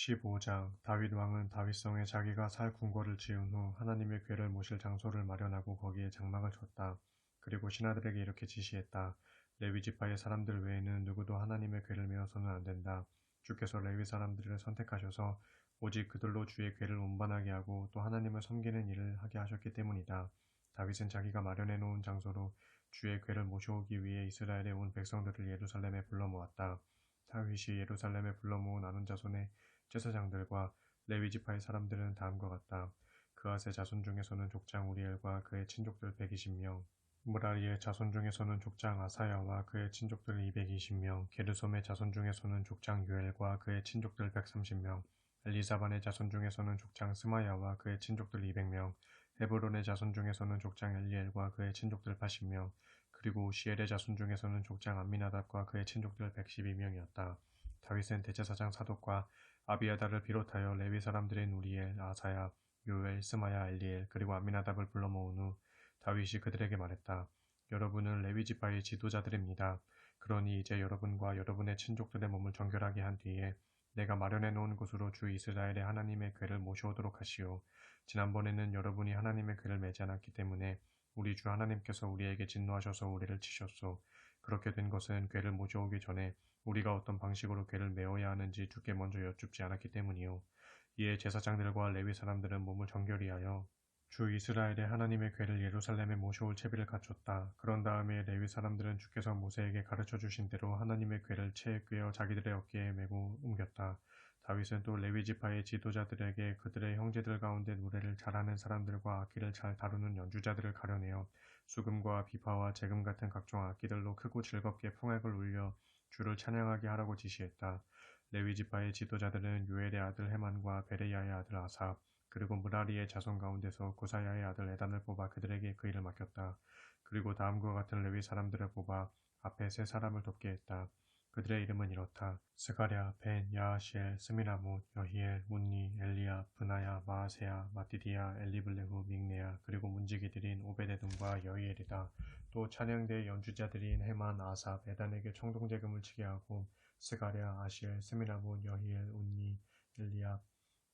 15장 다윗 왕은 다윗성에 자기가 살 궁궐을 지은 후 하나님의 궤를 모실 장소를 마련하고 거기에 장막을 쳤다. 그리고 신하들에게 이렇게 지시했다. 레위 지파의 사람들 외에는 누구도 하나님의 궤를 메어서는 안 된다. 주께서 레위 사람들을 선택하셔서 오직 그들로 주의 궤를 운반하게 하고 또 하나님을 섬기는 일을 하게 하셨기 때문이다. 다윗은 자기가 마련해 놓은 장소로 주의 궤를 모셔오기 위해 이스라엘에 온 백성들을 예루살렘에 불러 모았다. 다윗이 예루살렘에 불러 모은 아론 자손의 제사장들과 레위 지파의 사람들은 다음과 같다. 그앗의 자손 중에서는 족장 우리엘과 그의 친족들 120명, 무라리의 자손 중에서는 족장 아사야와 그의 친족들 220명, 게르솜의 자손 중에서는 족장 유엘과 그의 친족들 130명, 엘리사반의 자손 중에서는 족장 스마야와 그의 친족들 200명, 헤브론의 자손 중에서는 족장 엘리엘과 그의 친족들 80명, 그리고 우시엘의 자손 중에서는 족장 암미나답과 그의 친족들 112명이었다. 다윗은 대제사장 사독과 아비아달을 비롯하여 레위 사람들인 우리엘, 아사야, 요엘, 스마야, 엘리엘 그리고 암미나답을 불러 모은 후 다윗이 그들에게 말했다. 여러분은 레위 지파의 지도자들입니다. 그러니 이제 여러분과 여러분의 친족들의 몸을 정결하게 한 뒤에 내가 마련해 놓은 곳으로 주 이스라엘의 하나님의 궤를 모셔오도록 하시오. 지난번에는 여러분이 하나님의 궤를 매지 않았기 때문에 우리 주 하나님께서 우리에게 진노하셔서 우리를 치셨소. 그렇게 된 것은 궤를 모셔오기 전에 우리가 어떤 방식으로 궤를 메어야 하는지 주께 먼저 여쭙지 않았기 때문이요. 이에 제사장들과 레위 사람들은 몸을 정결히 하여 주 이스라엘의 하나님의 궤를 예루살렘에 모셔올 채비를 갖췄다. 그런 다음에 레위 사람들은 주께서 모세에게 가르쳐 주신 대로 하나님의 궤를 채에 꿰어 자기들의 어깨에 메고 옮겼다. 다윗은 또 레위 지파의 지도자들에게 그들의 형제들 가운데 노래를 잘하는 사람들과 악기를 잘 다루는 연주자들을 가려내어 수금과 비파와 재금 같은 각종 악기들로 크고 즐겁게 풍악을 울려 주를 찬양하게 하라고 지시했다. 레위 지파의 지도자들은 요엘의 아들 헤만과 베레야의 아들 아삽, 그리고 무라리의 자손 가운데서 고사야의 아들 에단을 뽑아 그들에게 그 일을 맡겼다. 그리고 다음과 같은 레위 사람들을 뽑아 앞에 세 사람을 돕게 했다. 그들의 이름은 이렇다. 스가랴, 벤, 야하시엘, 스미라못, 여히엘, 운니, 엘리야, 브나야, 마아세야, 마띠디야, 엘리블레후, 믹네야, 그리고 문지기들인 오베데돔과 여히엘이다. 또 찬양대 연주자들인 헤만, 아삽, 에단에게 청동제금을 치게 하고 스가랴, 아시엘, 스미라못, 여히엘, 운니, 엘리야,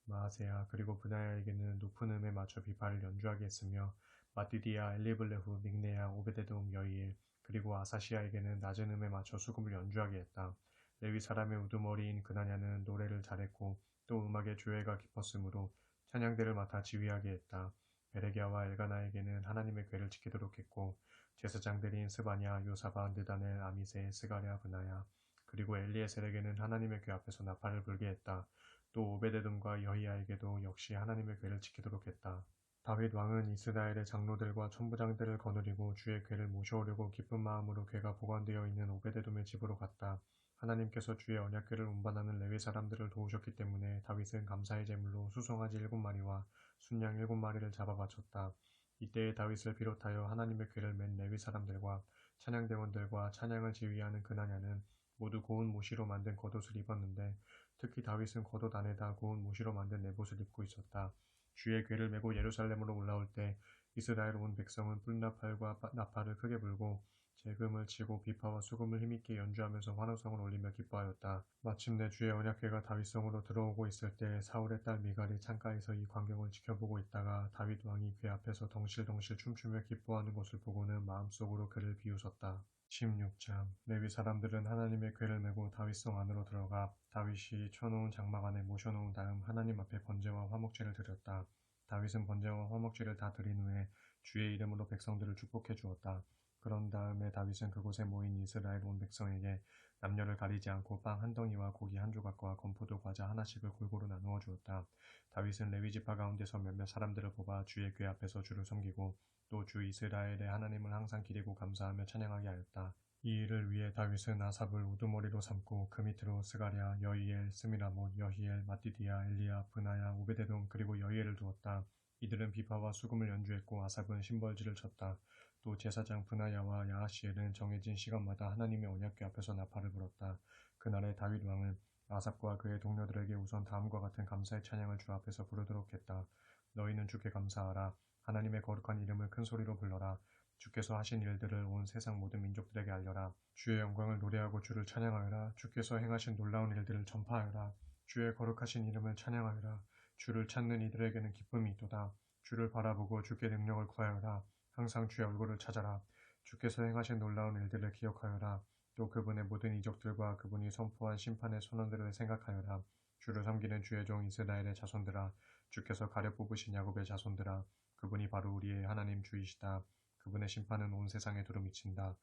마아세야 그리고 브나야에게는 높은 음에 맞춰 비파를 연주하게 했으며 마띠디야, 엘리블레후, 믹네야, 오베데돔, 여이엘 그리고 아사시아에게는 낮은 음에 맞춰 수금을 연주하게 했다. 레위 사람의 우두머리인 그나냐는 노래를 잘했고 또 음악에 조예가 깊었으므로 찬양대를 맡아 지휘하게 했다. 베레기야와 엘가나에게는 하나님의 궤를 지키도록 했고 제사장들인 스바냐, 요사바, 느다넬, 아미세, 스가랴, 브나야 그리고 엘리에셀에게는 하나님의 궤 앞에서 나팔을 불게 했다. 또 오베데돔과 여히야에게도 역시 하나님의 궤를 지키도록 했다. 다윗 왕은 이스라엘의 장로들과 천부장들을 거느리고 주의 궤를 모셔오려고 기쁜 마음으로 궤가 보관되어 있는 오베데돔의 집으로 갔다. 하나님께서 주의 언약궤를 운반하는 레위 사람들을 도우셨기 때문에 다윗은 감사의 제물로 수송아지 7마리와 순양 7마리를 잡아 바쳤다. 이때에 다윗을 비롯하여 하나님의 궤를 맨 레위 사람들과 찬양대원들과 찬양을 지휘하는 그나냐는 모두 고운 모시로 만든 겉옷을 입었는데 특히 다윗은 겉옷 안에다 고운 모시로 만든 내봇을 입고 있었다. 주의 궤를 메고 예루살렘으로 올라올 때 이스라엘 온 백성은 뿔나팔과 나팔을 크게 불고 재금을 치고 비파와 수금을 힘있게 연주하면서 환호성을 올리며 기뻐하였다. 마침내 주의 언약궤가 다윗성으로 들어오고 있을 때 사울의 딸 미갈이 창가에서 이 광경을 지켜보고 있다가 다윗 왕이 궤 앞에서 덩실덩실 춤추며 기뻐하는 것을 보고는 마음속으로 그를 비웃었다. 16장 레위 사람들은 하나님의 궤를 메고 다윗성 안으로 들어가 다윗이 쳐놓은 장막 안에 모셔놓은 다음 하나님 앞에 번제와 화목제를 드렸다. 다윗은 번제와 화목제를 다 드린 후에 주의 이름으로 백성들을 축복해 주었다. 그런 다음에 다윗은 그곳에 모인 이스라엘 온 백성에게 남녀를 가리지 않고 빵 한 덩이와 고기 한 조각과 건포도 과자 하나씩을 골고루 나누어 주었다. 다윗은 레위 지파 가운데서 몇몇 사람들을 뽑아 주의 궤 앞에서 주를 섬기고 또 주 이스라엘의 하나님을 항상 기리고 감사하며 찬양하게 하였다. 이 일을 위해 다윗은 아삽을 우두머리로 삼고 그 밑으로 스가랴, 여이엘, 스미라못, 여히엘, 마띠디야, 엘리야, 브나야, 오베데돔 그리고 여이엘을 두었다. 이들은 비파와 수금을 연주했고 아삽은 심벌지를 쳤다. 또 제사장 브나야와 야하시엘은 정해진 시간마다 하나님의 언약궤 앞에서 나팔을 불었다. 그날에 다윗 왕은 아삽과 그의 동료들에게 우선 다음과 같은 감사의 찬양을 주 앞에서 부르도록 했다. 너희는 주께 감사하라. 하나님의 거룩한 이름을 큰 소리로 불러라. 주께서 하신 일들을 온 세상 모든 민족들에게 알려라. 주의 영광을 노래하고 주를 찬양하여라. 주께서 행하신 놀라운 일들을 전파하여라. 주의 거룩하신 이름을 찬양하여라. 주를 찾는 이들에게는 기쁨이 있도다. 주를 바라보고 주께 능력을 구하여라. 항상 주의 얼굴을 찾아라. 주께서 행하신 놀라운 일들을 기억하여라. 또 그분의 모든 이적들과 그분이 선포한 심판의 선언들을 생각하여라. 주를 섬기는 주의 종 이스라엘의 자손들아, 주께서 가려 뽑으신 야곱의 자손들아, 그분이 바로 우리의 하나님 주이시다. 그분의 심판은 온 세상에 두루 미친다.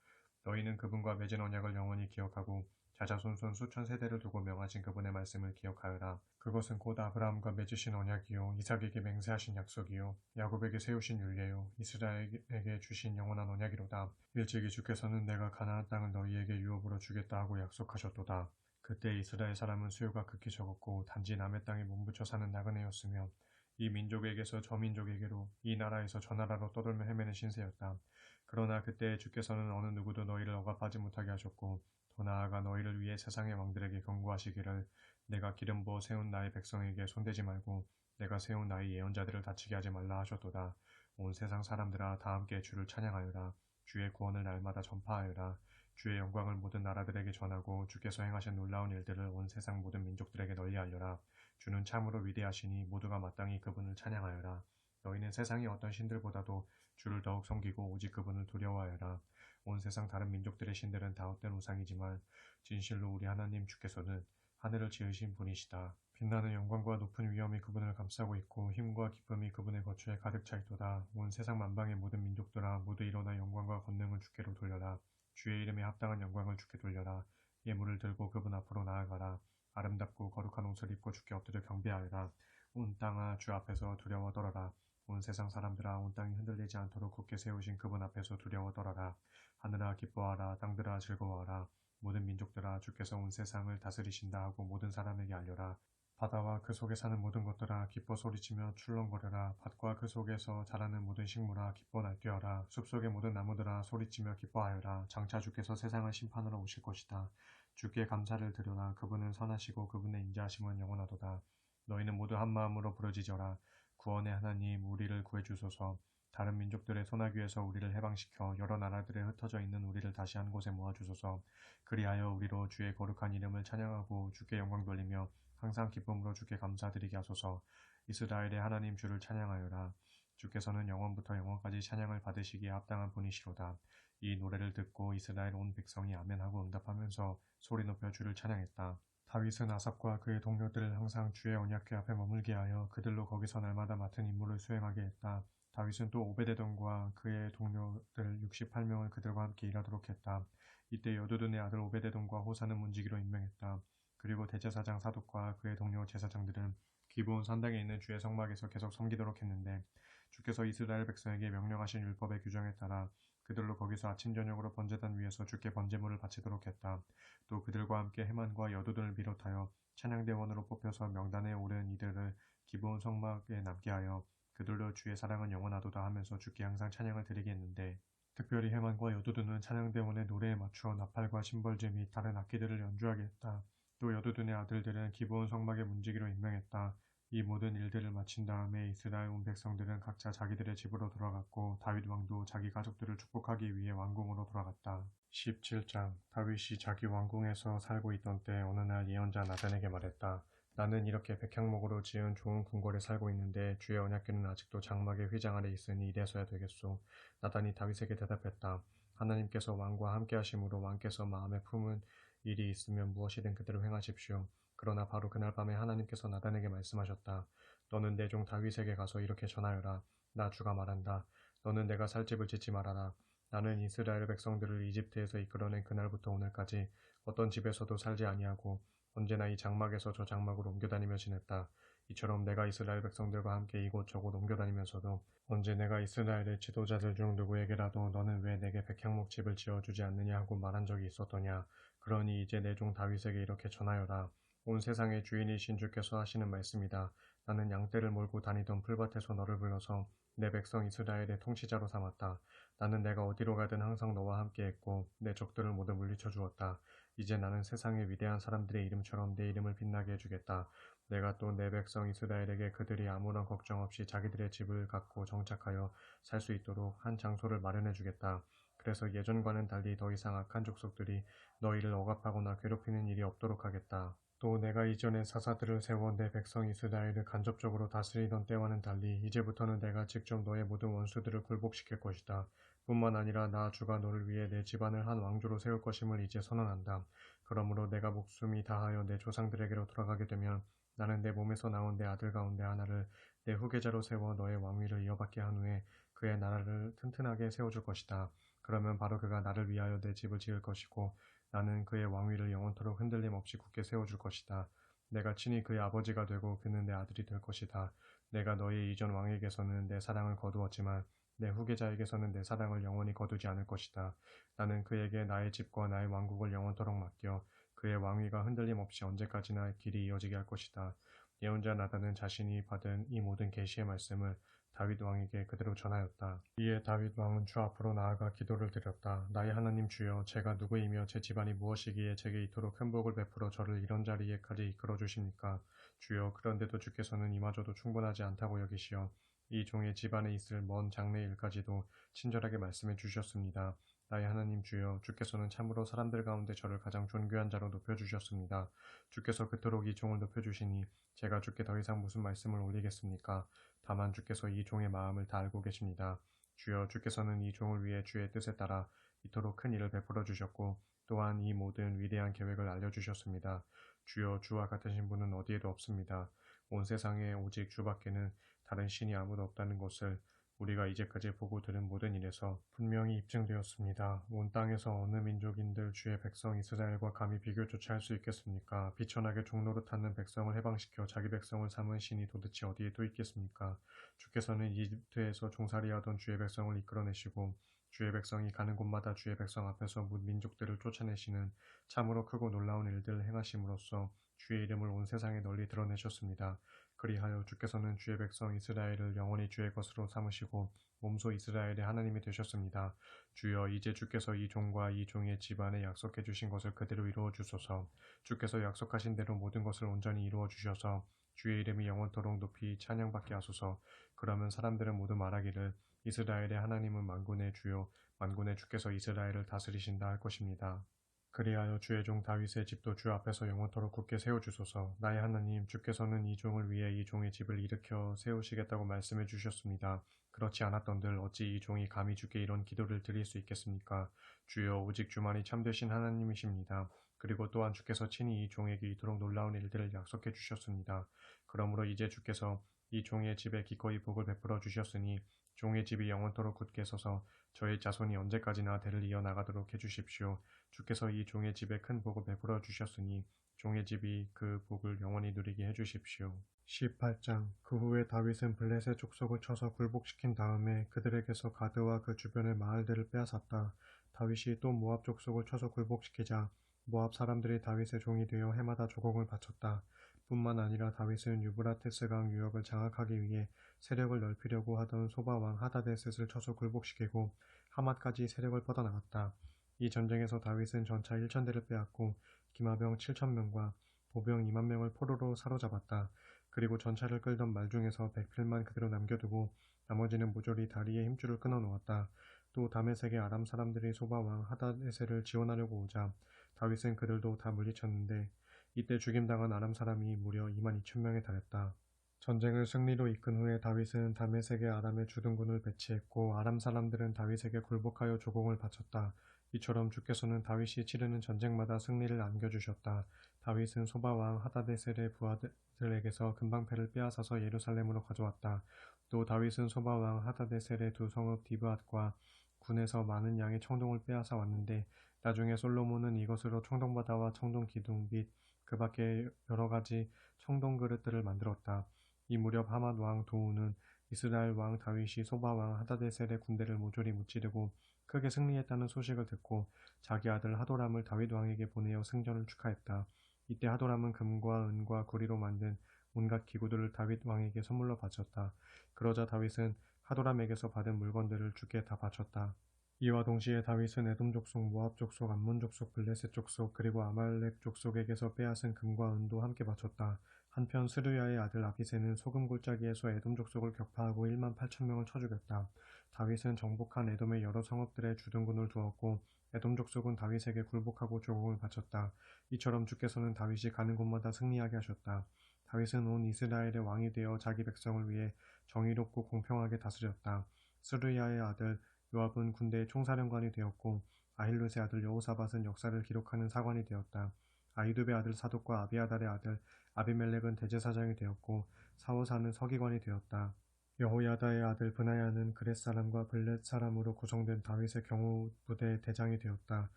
너희는 그분과 맺은 언약을 영원히 기억하고 자자손손 수천 세대를 두고 명하신 그분의 말씀을 기억하여라. 그것은 곧 아브라함과 맺으신 언약이요 이삭에게 맹세하신 약속이요 야곱에게 세우신 율례요 이스라엘에게 주신 영원한 언약이로다. 일찍이 주께서는 내가 가나안 땅을 너희에게 유업으로 주겠다 하고 약속하셨도다. 그때 이스라엘 사람은 수요가 극히 적었고 단지 남의 땅에 몸붙여 사는 나그네였으며 이 민족에게서 저 민족에게로 이 나라에서 저 나라로 떠돌며 헤매는 신세였다. 그러나 그때 주께서는 어느 누구도 너희를 억압하지 못하게 하셨고 더 나아가 너희를 위해 세상의 왕들에게 경고하시기를 내가 기름 부어 세운 나의 백성에게 손대지 말고 내가 세운 나의 예언자들을 다치게 하지 말라 하셨도다. 온 세상 사람들아 다 함께 주를 찬양하여라. 주의 구원을 날마다 전파하여라. 주의 영광을 모든 나라들에게 전하고 주께서 행하신 놀라운 일들을 온 세상 모든 민족들에게 널리 알려라. 주는 참으로 위대하시니 모두가 마땅히 그분을 찬양하여라. 너희는 세상의 어떤 신들보다도 주를 더욱 섬기고 오직 그분을 두려워하여라. 온 세상 다른 민족들의 신들은 다 헛된 우상이지만 진실로 우리 하나님 주께서는 하늘을 지으신 분이시다. 빛나는 영광과 높은 위엄이 그분을 감싸고 있고 힘과 기쁨이 그분의 거처에 가득 차 있도다. 온 세상 만방의 모든 민족들아 모두 일어나 영광과 권능을 주께로 돌려라. 주의 이름에 합당한 영광을 주께 돌려라. 예물을 들고 그분 앞으로 나아가라. 아름답고 거룩한 옷을 입고 주께 엎드려 경배하여라. 온 땅아 주 앞에서 두려워 떨어라. 온 세상 사람들아 온 땅이 흔들리지 않도록 굳게 세우신 그분 앞에서 두려워 떨어라. 하늘아 기뻐하라. 땅들아 즐거워하라. 모든 민족들아 주께서 온 세상을 다스리신다 하고 모든 사람에게 알려라. 바다와 그 속에 사는 모든 것들아 기뻐 소리치며 출렁거려라. 밭과 그 속에서 자라는 모든 식물아 기뻐 날뛰어라. 숲속의 모든 나무들아 소리치며 기뻐하여라. 장차 주께서 세상을 심판하러 오실 것이다. 주께 감사를 드려라. 그분은 선하시고 그분의 인자하심은 영원하도다. 너희는 모두 한 마음으로 부르짖어라. 구원의 하나님 우리를 구해주소서. 다른 민족들의 소나귀에서 우리를 해방시켜 여러 나라들에 흩어져 있는 우리를 다시 한 곳에 모아주소서. 그리하여 우리로 주의 거룩한 이름을 찬양하고 주께 영광 돌리며 항상 기쁨으로 주께 감사드리게 하소서. 이스라엘의 하나님 주를 찬양하여라. 주께서는 영원부터 영원까지 찬양을 받으시기에 합당한 분이시로다. 이 노래를 듣고 이스라엘 온 백성이 아멘하고 응답하면서 소리 높여 주를 찬양했다. 다윗은 아삽과 그의 동료들을 항상 주의 언약궤 앞에 머물게 하여 그들로 거기서 날마다 맡은 임무를 수행하게 했다. 다윗은 또 오베데돔과 그의 동료들 68명을 그들과 함께 일하도록 했다. 이때 여두둔의 아들 오베데돔과 호사는 문지기로 임명했다. 그리고 대제사장 사독과 그의 동료 제사장들은 기브온 산당에 있는 주의 성막에서 계속 섬기도록 했는데 주께서 이스라엘 백성에게 명령하신 율법의 규정에 따라 그들로 거기서 아침 저녁으로 번제단 위에서 주께 번제물을 바치도록 했다. 또 그들과 함께 헤만과 여두둔을 비롯하여 찬양대원으로 뽑혀서 명단에 오른 이들을 기브온 성막에 남게 하여 그들로 주의 사랑은 영원하도다 하면서 주께 항상 찬양을 드리게 했는데 특별히 헤만과 여두둔은 찬양대원의 노래에 맞추어 나팔과 심벌제 및 다른 악기들을 연주하게 했다. 또 여두둔의 아들들은 기브온 성막의 문지기로 임명했다. 이 모든 일들을 마친 다음에 이스라엘 온 백성들은 각자 자기들의 집으로 돌아갔고 다윗 왕도 자기 가족들을 축복하기 위해 왕궁으로 돌아갔다. 17장 다윗이 자기 왕궁에서 살고 있던 때 어느 날 예언자 나단에게 말했다. 나는 이렇게 백향목으로 지은 좋은 궁궐에 살고 있는데 주의 언약궤는 아직도 장막의 휘장 아래 있으니 이래서야 되겠소. 나단이 다윗에게 대답했다. 하나님께서 왕과 함께 하심으로 왕께서 마음에 품은 일이 있으면 무엇이든 그대로 행하십시오. 그러나 바로 그날 밤에 하나님께서 나단에게 말씀하셨다. 너는 내 종 다윗에게 가서 이렇게 전하여라. 나 주가 말한다. 너는 내가 살 집을 짓지 말아라. 나는 이스라엘 백성들을 이집트에서 이끌어낸 그날부터 오늘까지 어떤 집에서도 살지 아니하고 언제나 이 장막에서 저 장막으로 옮겨다니며 지냈다. 이처럼 내가 이스라엘 백성들과 함께 이곳저곳 옮겨다니면서도 언제 내가 이스라엘의 지도자들 중 누구에게라도 너는 왜 내게 백향목 집을 지어주지 않느냐 하고 말한 적이 있었더냐. 그러니 이제 내 종 다윗에게 이렇게 전하여라. 온 세상의 주인이신 주께서 하시는 말씀이다. 나는 양떼를 몰고 다니던 풀밭에서 너를 불러서 내 백성 이스라엘의 통치자로 삼았다. 나는 내가 어디로 가든 항상 너와 함께했고 내 적들을 모두 물리쳐 주었다. 이제 나는 세상의 위대한 사람들의 이름처럼 내 이름을 빛나게 해주겠다. 내가 또 내 백성 이스라엘에게 그들이 아무런 걱정 없이 자기들의 집을 갖고 정착하여 살 수 있도록 한 장소를 마련해 주겠다. 그래서 예전과는 달리 더 이상 악한 족속들이 너희를 억압하거나 괴롭히는 일이 없도록 하겠다. 또 내가 이전에 사사들을 세워 내 백성 이스라엘을 간접적으로 다스리던 때와는 달리 이제부터는 내가 직접 너의 모든 원수들을 굴복시킬 것이다. 뿐만 아니라 나 주가 너를 위해 내 집안을 한 왕조로 세울 것임을 이제 선언한다. 그러므로 내가 목숨이 다하여 내 조상들에게로 돌아가게 되면 나는 내 몸에서 나온 내 아들 가운데 하나를 내 후계자로 세워 너의 왕위를 이어받게 한 후에 그의 나라를 튼튼하게 세워줄 것이다. 그러면 바로 그가 나를 위하여 내 집을 지을 것이고 나는 그의 왕위를 영원토록 흔들림 없이 굳게 세워줄 것이다. 내가 친히 그의 아버지가 되고 그는 내 아들이 될 것이다. 내가 너의 이전 왕에게서는 내 사랑을 거두었지만 내 후계자에게서는 내 사랑을 영원히 거두지 않을 것이다. 나는 그에게 나의 집과 나의 왕국을 영원토록 맡겨 그의 왕위가 흔들림 없이 언제까지나 길이 이어지게 할 것이다. 예언자 나단은 자신이 받은 이 모든 계시의 말씀을 다윗 왕에게 그대로 전하였다. 이에 다윗 왕은 주 앞으로 나아가 기도를 드렸다. 나의 하나님 주여, 제가 누구이며 제 집안이 무엇이기에 제게 이토록 큰 복을 베풀어 저를 이런 자리에까지 이끌어 주십니까? 주여, 그런데도 주께서는 이마저도 충분하지 않다고 여기시어 이 종의 집안에 있을 먼 장래 일까지도 친절하게 말씀해 주셨습니다. 나의 하나님 주여, 주께서는 참으로 사람들 가운데 저를 가장 존귀한 자로 높여주셨습니다. 주께서 그토록 이 종을 높여주시니 제가 주께 더 이상 무슨 말씀을 올리겠습니까? 다만 주께서 이 종의 마음을 다 알고 계십니다. 주여, 주께서는 이 종을 위해 주의 뜻에 따라 이토록 큰 일을 베풀어 주셨고 또한 이 모든 위대한 계획을 알려주셨습니다. 주여, 주와 같으신 분은 어디에도 없습니다. 온 세상에 오직 주밖에는 다른 신이 아무도 없다는 것을 우리가 이제까지 보고 들은 모든 일에서 분명히 입증되었습니다. 온 땅에서 어느 민족인들 주의 백성 이스라엘과 감히 비교조차 할 수 있겠습니까? 비천하게 종노릇하는 백성을 해방시켜 자기 백성을 삼은 신이 도대체 어디에 또 있겠습니까? 주께서는 이집트에서 종살이하던 주의 백성을 이끌어내시고 주의 백성이 가는 곳마다 주의 백성 앞에서 민족들을 쫓아내시는 참으로 크고 놀라운 일들을 행하심으로써 주의 이름을 온 세상에 널리 드러내셨습니다. 그리하여 주께서는 주의 백성 이스라엘을 영원히 주의 것으로 삼으시고 몸소 이스라엘의 하나님이 되셨습니다. 주여, 이제 주께서 이 종과 이 종의 집안에 약속해 주신 것을 그대로 이루어 주소서. 주께서 약속하신 대로 모든 것을 온전히 이루어 주셔서 주의 이름이 영원토록 높이 찬양받게 하소서. 그러면 사람들은 모두 말하기를 이스라엘의 하나님은 만군의 주요 만군의 주께서 이스라엘을 다스리신다 할 것입니다. 그리하여 주의 종 다윗의 집도 주 앞에서 영원토록 굳게 세워주소서. 나의 하나님, 주께서는 이 종을 위해 이 종의 집을 일으켜 세우시겠다고 말씀해 주셨습니다. 그렇지 않았던들 어찌 이 종이 감히 주께 이런 기도를 드릴 수 있겠습니까? 주여, 오직 주만이 참되신 하나님이십니다. 그리고 또한 주께서 친히 이 종에게 이토록 놀라운 일들을 약속해 주셨습니다. 그러므로 이제 주께서 이 종의 집에 기꺼이 복을 베풀어 주셨으니 종의 집이 영원토록 굳게 서서 저의 자손이 언제까지나 대를 이어나가도록 해주십시오. 주께서 이 종의 집에 큰 복을 베풀어 주셨으니 종의 집이 그 복을 영원히 누리게 해주십시오. 18장. 그 후에 다윗은 블레셋 족속을 쳐서 굴복시킨 다음에 그들에게서 가드와 그 주변의 마을들을 빼앗았다. 다윗이 또 모압 족속을 쳐서 굴복시키자 모압 사람들이 다윗의 종이 되어 해마다 조공을 바쳤다. 뿐만 아니라 다윗은 유브라테스강 유역을 장악하기 위해 세력을 넓히려고 하던 소바왕 하다데셋을 쳐서 굴복시키고 하맛까지 세력을 뻗어나갔다. 이 전쟁에서 다윗은 전차 1,000대를 빼앗고 기마병 7,000명과 보병 2만 명을 포로로 사로잡았다. 그리고 전차를 끌던 말 중에서 100필만 그대로 남겨두고 나머지는 모조리 다리에 힘줄을 끊어놓았다. 또 다메섹의 아람 사람들이 소바왕 하다데셋을 지원하려고 오자 다윗은 그들도 다 물리쳤는데 이때 죽임당한 아람 사람이 무려 22,000명에 달했다. 전쟁을 승리로 이끈 후에 다윗은 다메섹의 아람의 주둔군을 배치했고 아람 사람들은 다윗에게 굴복하여 조공을 바쳤다. 이처럼 주께서는 다윗이 치르는 전쟁마다 승리를 안겨주셨다. 다윗은 소바왕 하다데셀의 부하들에게서 금방패를 빼앗아서 예루살렘으로 가져왔다. 또 다윗은 소바왕 하다데셀의 두 성읍 디브앗과 군에서 많은 양의 청동을 빼앗아 왔는데 나중에 솔로몬은 이것으로 청동바다와 청동기둥 및 그 밖에 여러 가지 청동 그릇들을 만들었다. 이 무렵 하맛 왕 도우는 이스라엘 왕 다윗이 소바 왕 하다데셀의 군대를 모조리 무찌르고 크게 승리했다는 소식을 듣고 자기 아들 하도람을 다윗 왕에게 보내어 승전을 축하했다. 이때 하도람은 금과 은과 구리로 만든 온갖 기구들을 다윗 왕에게 선물로 바쳤다. 그러자 다윗은 하도람에게서 받은 물건들을 주께 다 바쳤다. 이와 동시에 다윗은 에돔 족속, 모압 족속, 암몬 족속, 블레셋 족속, 그리고 아말렉 족속에게서 빼앗은 금과 은도 함께 바쳤다. 한편 스루야의 아들 아비새는 소금 골짜기에서 에돔 족속을 격파하고 1만 8천 명을 쳐 죽였다. 다윗은 정복한 에돔의 여러 성읍들에 주둔군을 두었고 에돔 족속은 다윗에게 굴복하고 조공을 바쳤다. 이처럼 주께서는 다윗이 가는 곳마다 승리하게 하셨다. 다윗은 온 이스라엘의 왕이 되어 자기 백성을 위해 정의롭고 공평하게 다스렸다. 스루야의 아들 요압은 군대의 총사령관이 되었고 아힐롯의 아들 여호사밧은 역사를 기록하는 사관이 되었다. 아히두베의 아들 사독과 아비아달의 아들 아비멜렉은 대제사장이 되었고 사호사는 서기관이 되었다. 여호야다의 아들 브나야는 그렛 사람과 블렛 사람으로 구성된 다윗의 경호 부대 대장이 되었다.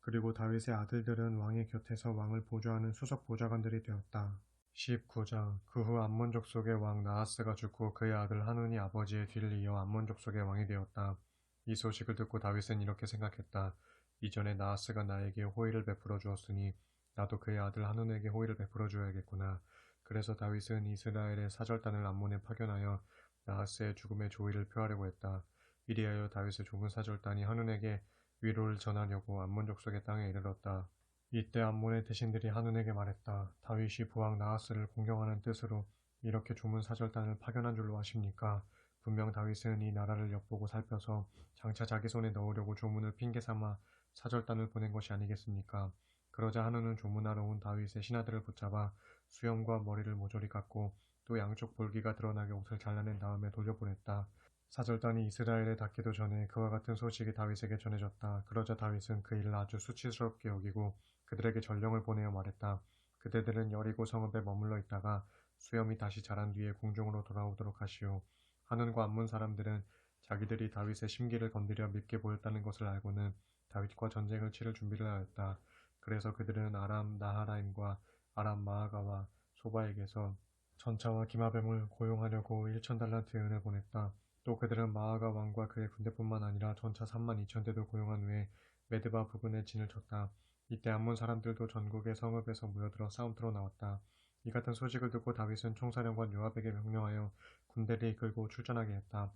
그리고 다윗의 아들들은 왕의 곁에서 왕을 보좌하는 수석 보좌관들이 되었다. 19장 그 후 암몬 족속의 왕 나하스가 죽고 그의 아들 하눈이 아버지의 뒤를 이어 암몬 족속의 왕이 되었다. 이 소식을 듣고 다윗은 이렇게 생각했다. 이전에 나하스가 나에게 호의를 베풀어 주었으니 나도 그의 아들 하눈에게 호의를 베풀어 줘야겠구나. 그래서 다윗은 이스라엘의 사절단을 암몬에 파견하여 나하스의 죽음에 조의를 표하려고 했다. 이리하여 다윗의 죽은 사절단이 하눈에게 위로를 전하려고 암몬 족속의 땅에 이르렀다. 이때 암몬의 대신들이 하눈에게 말했다. 다윗이 부왕 나하스를 공경하는 뜻으로 이렇게 조문 사절단을 파견한 줄로 아십니까? 분명 다윗은 이 나라를 엿보고 살펴서 장차 자기 손에 넣으려고 조문을 핑계삼아 사절단을 보낸 것이 아니겠습니까? 그러자 하눈은 조문하러 온 다윗의 신하들을 붙잡아 수염과 머리를 모조리 깎고 또 양쪽 볼기가 드러나게 옷을 잘라낸 다음에 돌려보냈다. 사절단이 이스라엘에 닿기도 전에 그와 같은 소식이 다윗에게 전해졌다. 그러자 다윗은 그 일을 아주 수치스럽게 여기고 그들에게 전령을 보내어 말했다. 그대들은 여리고 성읍에 머물러 있다가 수염이 다시 자란 뒤에 궁중으로 돌아오도록 하시오. 하눈과 암몬 사람들은 자기들이 다윗의 심기를 건드려 밉게 보였다는 것을 알고는 다윗과 전쟁을 치를 준비를 하였다. 그래서 그들은 아람 나하라임과 아람 마아가와 소바에게서 전차와 기마병을 고용하려고 1,000달란트의 은을 보냈다. 또 그들은 마아가 왕과 그의 군대뿐만 아니라 전차 3만 2천 대도 고용한 후에 메드바 부근에 진을 쳤다. 이때 암몬 사람들도 전국의 성읍에서 모여들어 싸움터로 나왔다. 이 같은 소식을 듣고 다윗은 총사령관 요압에게 명령하여 군대를 이끌고 출전하게 했다.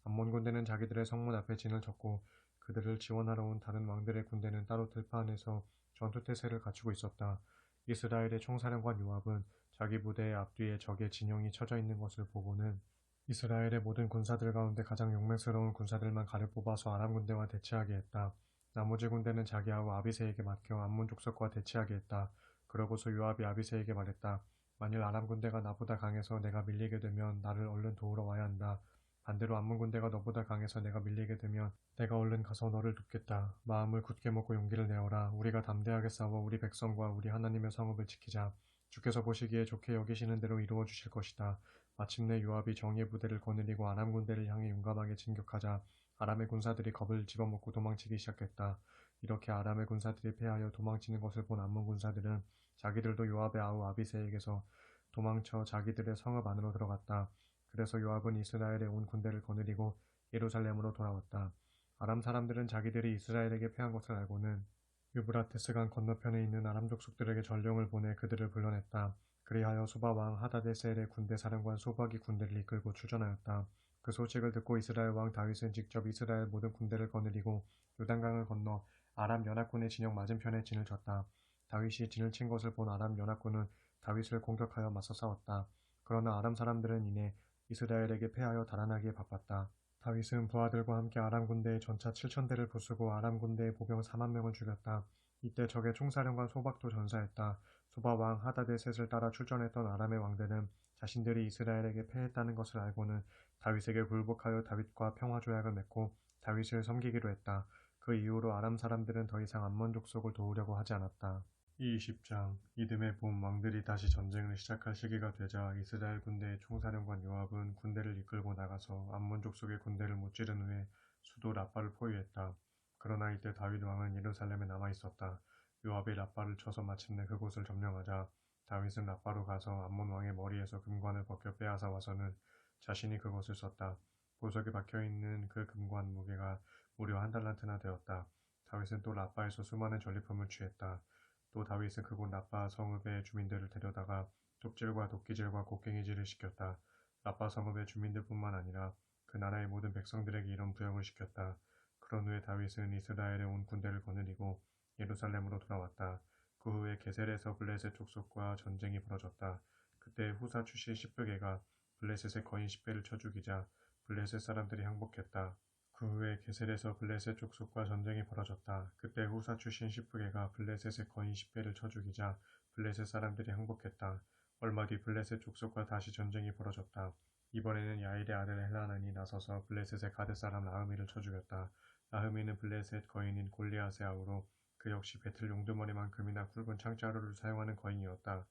암몬 군대는 자기들의 성문 앞에 진을 쳤고 그들을 지원하러 온 다른 왕들의 군대는 따로 들파 안에서 전투태세를 갖추고 있었다. 이스라엘의 총사령관 요압은 자기 부대의 앞뒤에 적의 진영이 쳐져 있는 것을 보고는 이스라엘의 모든 군사들 가운데 가장 용맹스러운 군사들만 가를 뽑아서 아람 군대와 대치하게 했다. 나머지 군대는 자기 아우 아비새에게 맡겨 암몬 족속과 대치하게 했다. 그러고서 요압이 아비새에게 말했다. 만일 아람 군대가 나보다 강해서 내가 밀리게 되면 나를 얼른 도우러 와야 한다. 반대로 암몬 군대가 너보다 강해서 내가 밀리게 되면 내가 얼른 가서 너를 돕겠다. 마음을 굳게 먹고 용기를 내어라. 우리가 담대하게 싸워 우리 백성과 우리 하나님의 성읍을 지키자. 주께서 보시기에 좋게 여기시는 대로 이루어 주실 것이다. 마침내 요압이 정예 부대를 거느리고 아람 군대를 향해 용감하게 진격하자 아람의 군사들이 겁을 집어먹고 도망치기 시작했다. 이렇게 아람의 군사들이 패하여 도망치는 것을 본 암몬 군사들은 자기들도 요압의 아우 아비새에게서 도망쳐 자기들의 성읍 안으로 들어갔다. 그래서 요압은 이스라엘의 온 군대를 거느리고 예루살렘으로 돌아왔다. 아람 사람들은 자기들이 이스라엘에게 패한 것을 알고는 유브라테스강 건너편에 있는 아람 족속들에게 전령을 보내 그들을 불러냈다. 그리하여 소바 왕 하다데셀의 군대 사령관 소박이 군대를 이끌고 출전하였다. 그 소식을 듣고 이스라엘 왕 다윗은 직접 이스라엘 모든 군대를 거느리고 요단강을 건너 아람 연합군의 진영 맞은편에 진을 쳤다. 다윗이 진을 친 것을 본 아람 연합군은 다윗을 공격하여 맞서 싸웠다. 그러나 아람 사람들은 이내 이스라엘에게 패하여 달아나기에 바빴다. 다윗은 부하들과 함께 아람 군대의 전차 7,000대를 부수고 아람 군대의 보병 4만 명을 죽였다. 이때 적의 총사령관 소박도 전사했다. 소바 왕 하다데셋을 따라 출전했던 아람의 왕들은 자신들이 이스라엘에게 패했다는 것을 알고는 다윗에게 굴복하여 다윗과 평화조약을 맺고 다윗을 섬기기로 했다. 그 이후로 아람 사람들은 더 이상 암몬 족속을 도우려고 하지 않았다. 20장 이듬해 봄 왕들이 다시 전쟁을 시작할 시기가 되자 이스라엘 군대의 총사령관 요압은 군대를 이끌고 나가서 암몬 족속의 군대를 무찌른 후에 수도 라빠를 포위했다. 그러나 이때 다윗 왕은 예루살렘에 남아 있었다. 요압이 라빠를 쳐서 마침내 그곳을 점령하자 다윗은 라빠로 가서 암몬 왕의 머리에서 금관을 벗겨 빼앗아 와서는 자신이 그것을 썼다. 보석이 박혀있는 그 금관 무게가 무려 1달란트나 되었다. 다윗은 또 라빠에서 수많은 전리품을 취했다. 또 다윗은 그곳 라빠 성읍의 주민들을 데려다가 톱질과 도끼질과 곡괭이질을 시켰다. 라빠 성읍의 주민들뿐만 아니라 그 나라의 모든 백성들에게 이런 부역을 시켰다. 그런 후에 다윗은 이스라엘의 온 군대를 거느리고 예루살렘으로 돌아왔다. 그 후에 게셀에서 블레셋 족속과 전쟁이 벌어졌다. 그때 후사 출신 10부개가 블레셋의 거인 10배를 쳐 죽이자 블레셋 사람들이 항복했다. 그 후에 게셀에서 블레셋 족속과 전쟁이 벌어졌다. 그때 후사 출신 10부개가 블레셋의 거인 10배를 쳐 죽이자 블레셋 사람들이 항복했다. 얼마 뒤 블레셋 족속과 다시 전쟁이 벌어졌다. 이번에는 야일의 아들 헬라난이 나서서 블레셋의 가드 사람 라흐미를 쳐 죽였다. 라흐미는 블레셋 거인인 골리앗의 아우로 그 역시 배틀 용두머리만큼이나 굵은 창자루를 사용하는 거인이었다.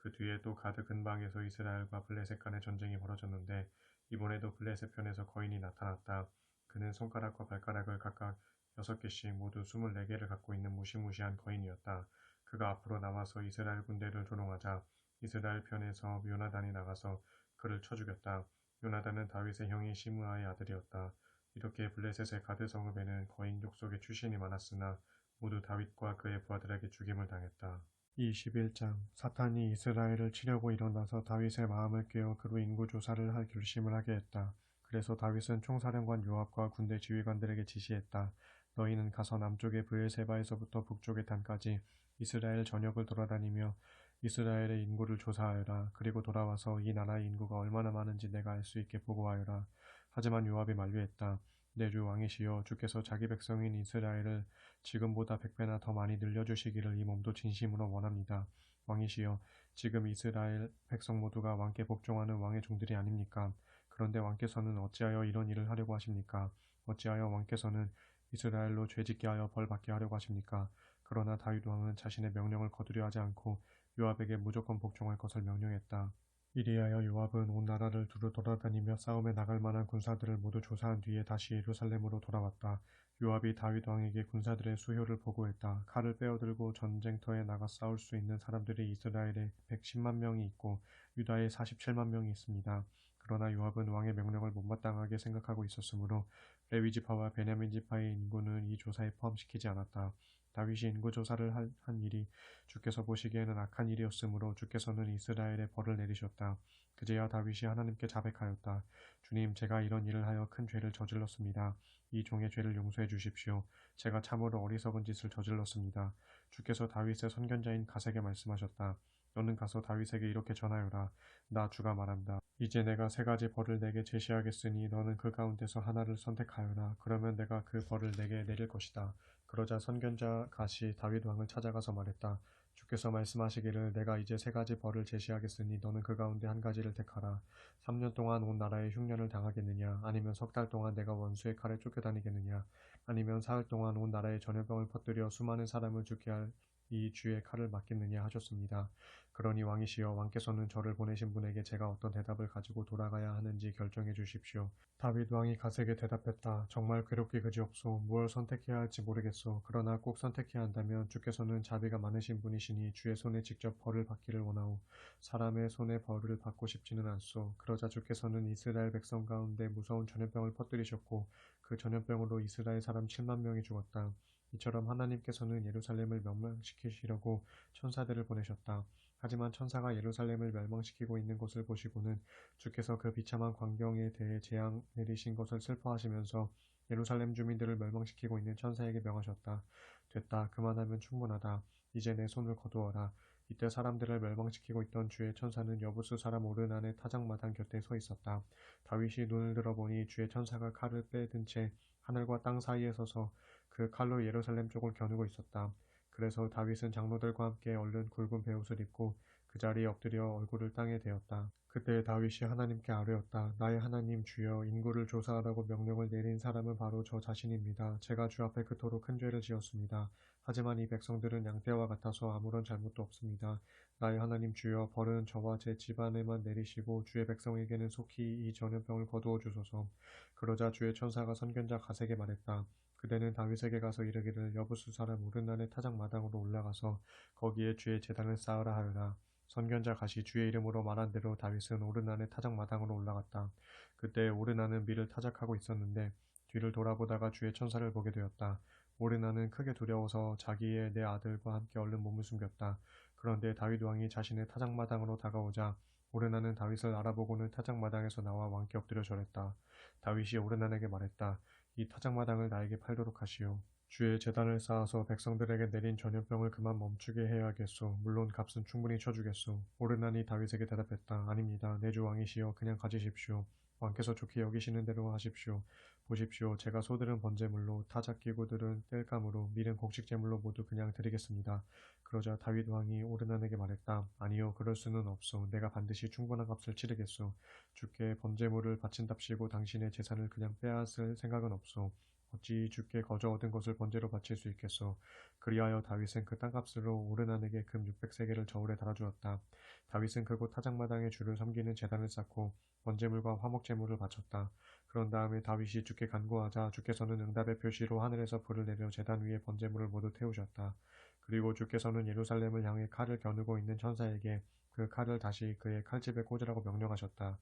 그 뒤에 또 가드 근방에서 이스라엘과 블레셋 간의 전쟁이 벌어졌는데 이번에도 블레셋 편에서 거인이 나타났다. 그는 손가락과 발가락을 각각 6개씩 모두 24개를 갖고 있는 무시무시한 거인이었다. 그가 앞으로 나와서 이스라엘 군대를 조롱하자 이스라엘 편에서 요나단이 나가서 그를 쳐 죽였다. 요나단은 다윗의 형인 시므아의 아들이었다. 이렇게 블레셋의 가드 성읍에는 거인 족속의 출신이 많았으나 모두 다윗과 그의 부하들에게 죽임을 당했다. 21장 사탄이 이스라엘을 치려고 일어나서 다윗의 마음을 깨어 그로 인구 조사를 할 결심을 하게 했다. 그래서 다윗은 총사령관 요압과 군대 지휘관들에게 지시했다. 너희는 가서 남쪽의 브엘세바에서부터 북쪽의 단까지 이스라엘 전역을 돌아다니며 이스라엘의 인구를 조사하여라. 그리고 돌아와서 이 나라의 인구가 얼마나 많은지 내가 알 수 있게 보고하여라. 하지만 요압이 만류했다. 내 주 왕이시여, 주께서 자기 백성인 이스라엘을 지금보다 100배나 더 많이 늘려주시기를 이 몸도 진심으로 원합니다. 왕이시여, 지금 이스라엘 백성 모두가 왕께 복종하는 왕의 종들이 아닙니까? 그런데 왕께서는 어찌하여 이런 일을 하려고 하십니까? 어찌하여 왕께서는 이스라엘로 죄짓게 하여 벌받게 하려고 하십니까? 그러나 다윗 왕은 자신의 명령을 거두려 하지 않고 요압에게 무조건 복종할 것을 명령했다. 이리하여 요압은 온 나라를 두루 돌아다니며 싸움에 나갈 만한 군사들을 모두 조사한 뒤에 다시 예루살렘으로 돌아왔다. 요압이 다윗 왕에게 군사들의 수효를 보고했다. 칼을 빼어들고 전쟁터에 나가 싸울 수 있는 사람들이 이스라엘에 110만 명이 있고 유다에 47만 명이 있습니다. 그러나 요압은 왕의 명령을 못마땅하게 생각하고 있었으므로 레위 지파와 베냐민 지파의 인구는 이 조사에 포함시키지 않았다. 다윗이 인구조사를 한 일이 주께서 보시기에는 악한 일이었으므로 주께서는 이스라엘에 벌을 내리셨다. 그제야 다윗이 하나님께 자백하였다. 주님, 제가 이런 일을 하여 큰 죄를 저질렀습니다. 이 종의 죄를 용서해 주십시오. 제가 참으로 어리석은 짓을 저질렀습니다. 주께서 다윗의 선견자인 갓에게 말씀하셨다. 너는 가서 다윗에게 이렇게 전하여라. 나 주가 말한다. 이제 내가 3가지 벌을 내게 제시하겠으니 너는 그 가운데서 하나를 선택하여라. 그러면 내가 그 벌을 내게 내릴 것이다. 그러자 선견자 갓이 다윗 왕을 찾아가서 말했다. 주께서 말씀하시기를 내가 이제 3가지 벌을 제시하겠으니 너는 그 가운데 한 가지를 택하라. 3년 동안 온 나라에 흉년을 당하겠느냐? 아니면 석 달 동안 내가 원수의 칼에 쫓겨다니겠느냐? 아니면 사흘 동안 온 나라에 전염병을 퍼뜨려 수많은 사람을 죽게 할 이 주의 칼을 맞겠느냐 하셨습니다. 그러니 왕이시여, 왕께서는 저를 보내신 분에게 제가 어떤 대답을 가지고 돌아가야 하는지 결정해 주십시오. 다윗 왕이 갓에게 대답했다. 정말 괴롭기 그지없소. 무엇을 선택해야 할지 모르겠소. 그러나 꼭 선택해야 한다면 주께서는 자비가 많으신 분이시니 주의 손에 직접 벌을 받기를 원하오. 사람의 손에 벌을 받고 싶지는 않소. 그러자 주께서는 이스라엘 백성 가운데 무서운 전염병을 퍼뜨리셨고 그 전염병으로 이스라엘 사람 7만 명이 죽었다. 이처럼 하나님께서는 예루살렘을 멸망시키시려고 천사들을 보내셨다. 하지만 천사가 예루살렘을 멸망시키고 있는 것을 보시고는 주께서 그 비참한 광경에 대해 재앙 내리신 것을 슬퍼하시면서 예루살렘 주민들을 멸망시키고 있는 천사에게 명하셨다. 됐다. 그만하면 충분하다. 이제 내 손을 거두어라. 이때 사람들을 멸망시키고 있던 주의 천사는 여부스 사람 오르난의 타작마당 곁에 서 있었다. 다윗이 눈을 들어보니 주의 천사가 칼을 빼든 채 하늘과 땅 사이에 서서 그 칼로 예루살렘 쪽을 겨누고 있었다. 그래서 다윗은 장로들과 함께 얼른 굵은 베옷을 입고 그 자리에 엎드려 얼굴을 땅에 대었다. 그때 다윗이 하나님께 아뢰었다. 나의 하나님 주여, 인구를 조사하라고 명령을 내린 사람은 바로 저 자신입니다. 제가 주 앞에 그토록 큰 죄를 지었습니다. 하지만 이 백성들은 양떼와 같아서 아무런 잘못도 없습니다. 나의 하나님 주여, 벌은 저와 제 집안에만 내리시고 주의 백성에게는 속히 이 전염병을 거두어 주소서. 그러자 주의 천사가 선견자 갓에게 말했다. 그대는 다윗에게 가서 이르기를 여부수 사람 오르난의 타작 마당으로 올라가서 거기에 주의 제단을 쌓으라 하여라. 선견자 갓이 주의 이름으로 말한 대로 다윗은 오르난의 타작 마당으로 올라갔다. 그때 오르난은 밀을 타작하고 있었는데 뒤를 돌아보다가 주의 천사를 보게 되었다. 오르난은 크게 두려워서 자기의 네 아들과 함께 얼른 몸을 숨겼다. 그런데 다윗 왕이 자신의 타작 마당으로 다가오자 오르난은 다윗을 알아보고는 타작 마당에서 나와 왕께 엎드려 절했다. 다윗이 오르난에게 말했다. 이 타작마당을 나에게 팔도록 하시오. 주의 제단을 쌓아서 백성들에게 내린 전염병을 그만 멈추게 해야겠소. 물론 값은 충분히 쳐주겠소. 오르나니 다윗에게 대답했다. 아닙니다. 내 주 왕이시여 그냥 가지십시오. 왕께서 좋게 여기시는 대로 하십시오. 보십시오. 제가 소들은 번제물로 타작기구들은 땔감으로 밀은 곡식제물로 모두 그냥 드리겠습니다. 그러자 다윗 왕이 오르난에게 말했다. 아니요 그럴 수는 없소. 내가 반드시 충분한 값을 치르겠소. 주께 번제물을 바친답시고 당신의 재산을 그냥 빼앗을 생각은 없소. 어찌 주께 거저 얻은 것을 번제로 바칠 수 있겠소. 그리하여 다윗은 그 땅값으로 오르난에게 금 600세겔을 저울에 달아주었다. 다윗은 그곳 타작마당에 주를 섬기는 제단을 쌓고 번제물과 화목제물을 바쳤다. 그런 다음에 다윗이 주께 간구하자 주께서는 응답의 표시로 하늘에서 불을 내려 제단 위에 번제물을 모두 태우셨다. 그리고 주께서는 예루살렘을 향해 칼을 겨누고 있는 천사에게 그 칼을 다시 그의 칼집에 꽂으라고 명령하셨다.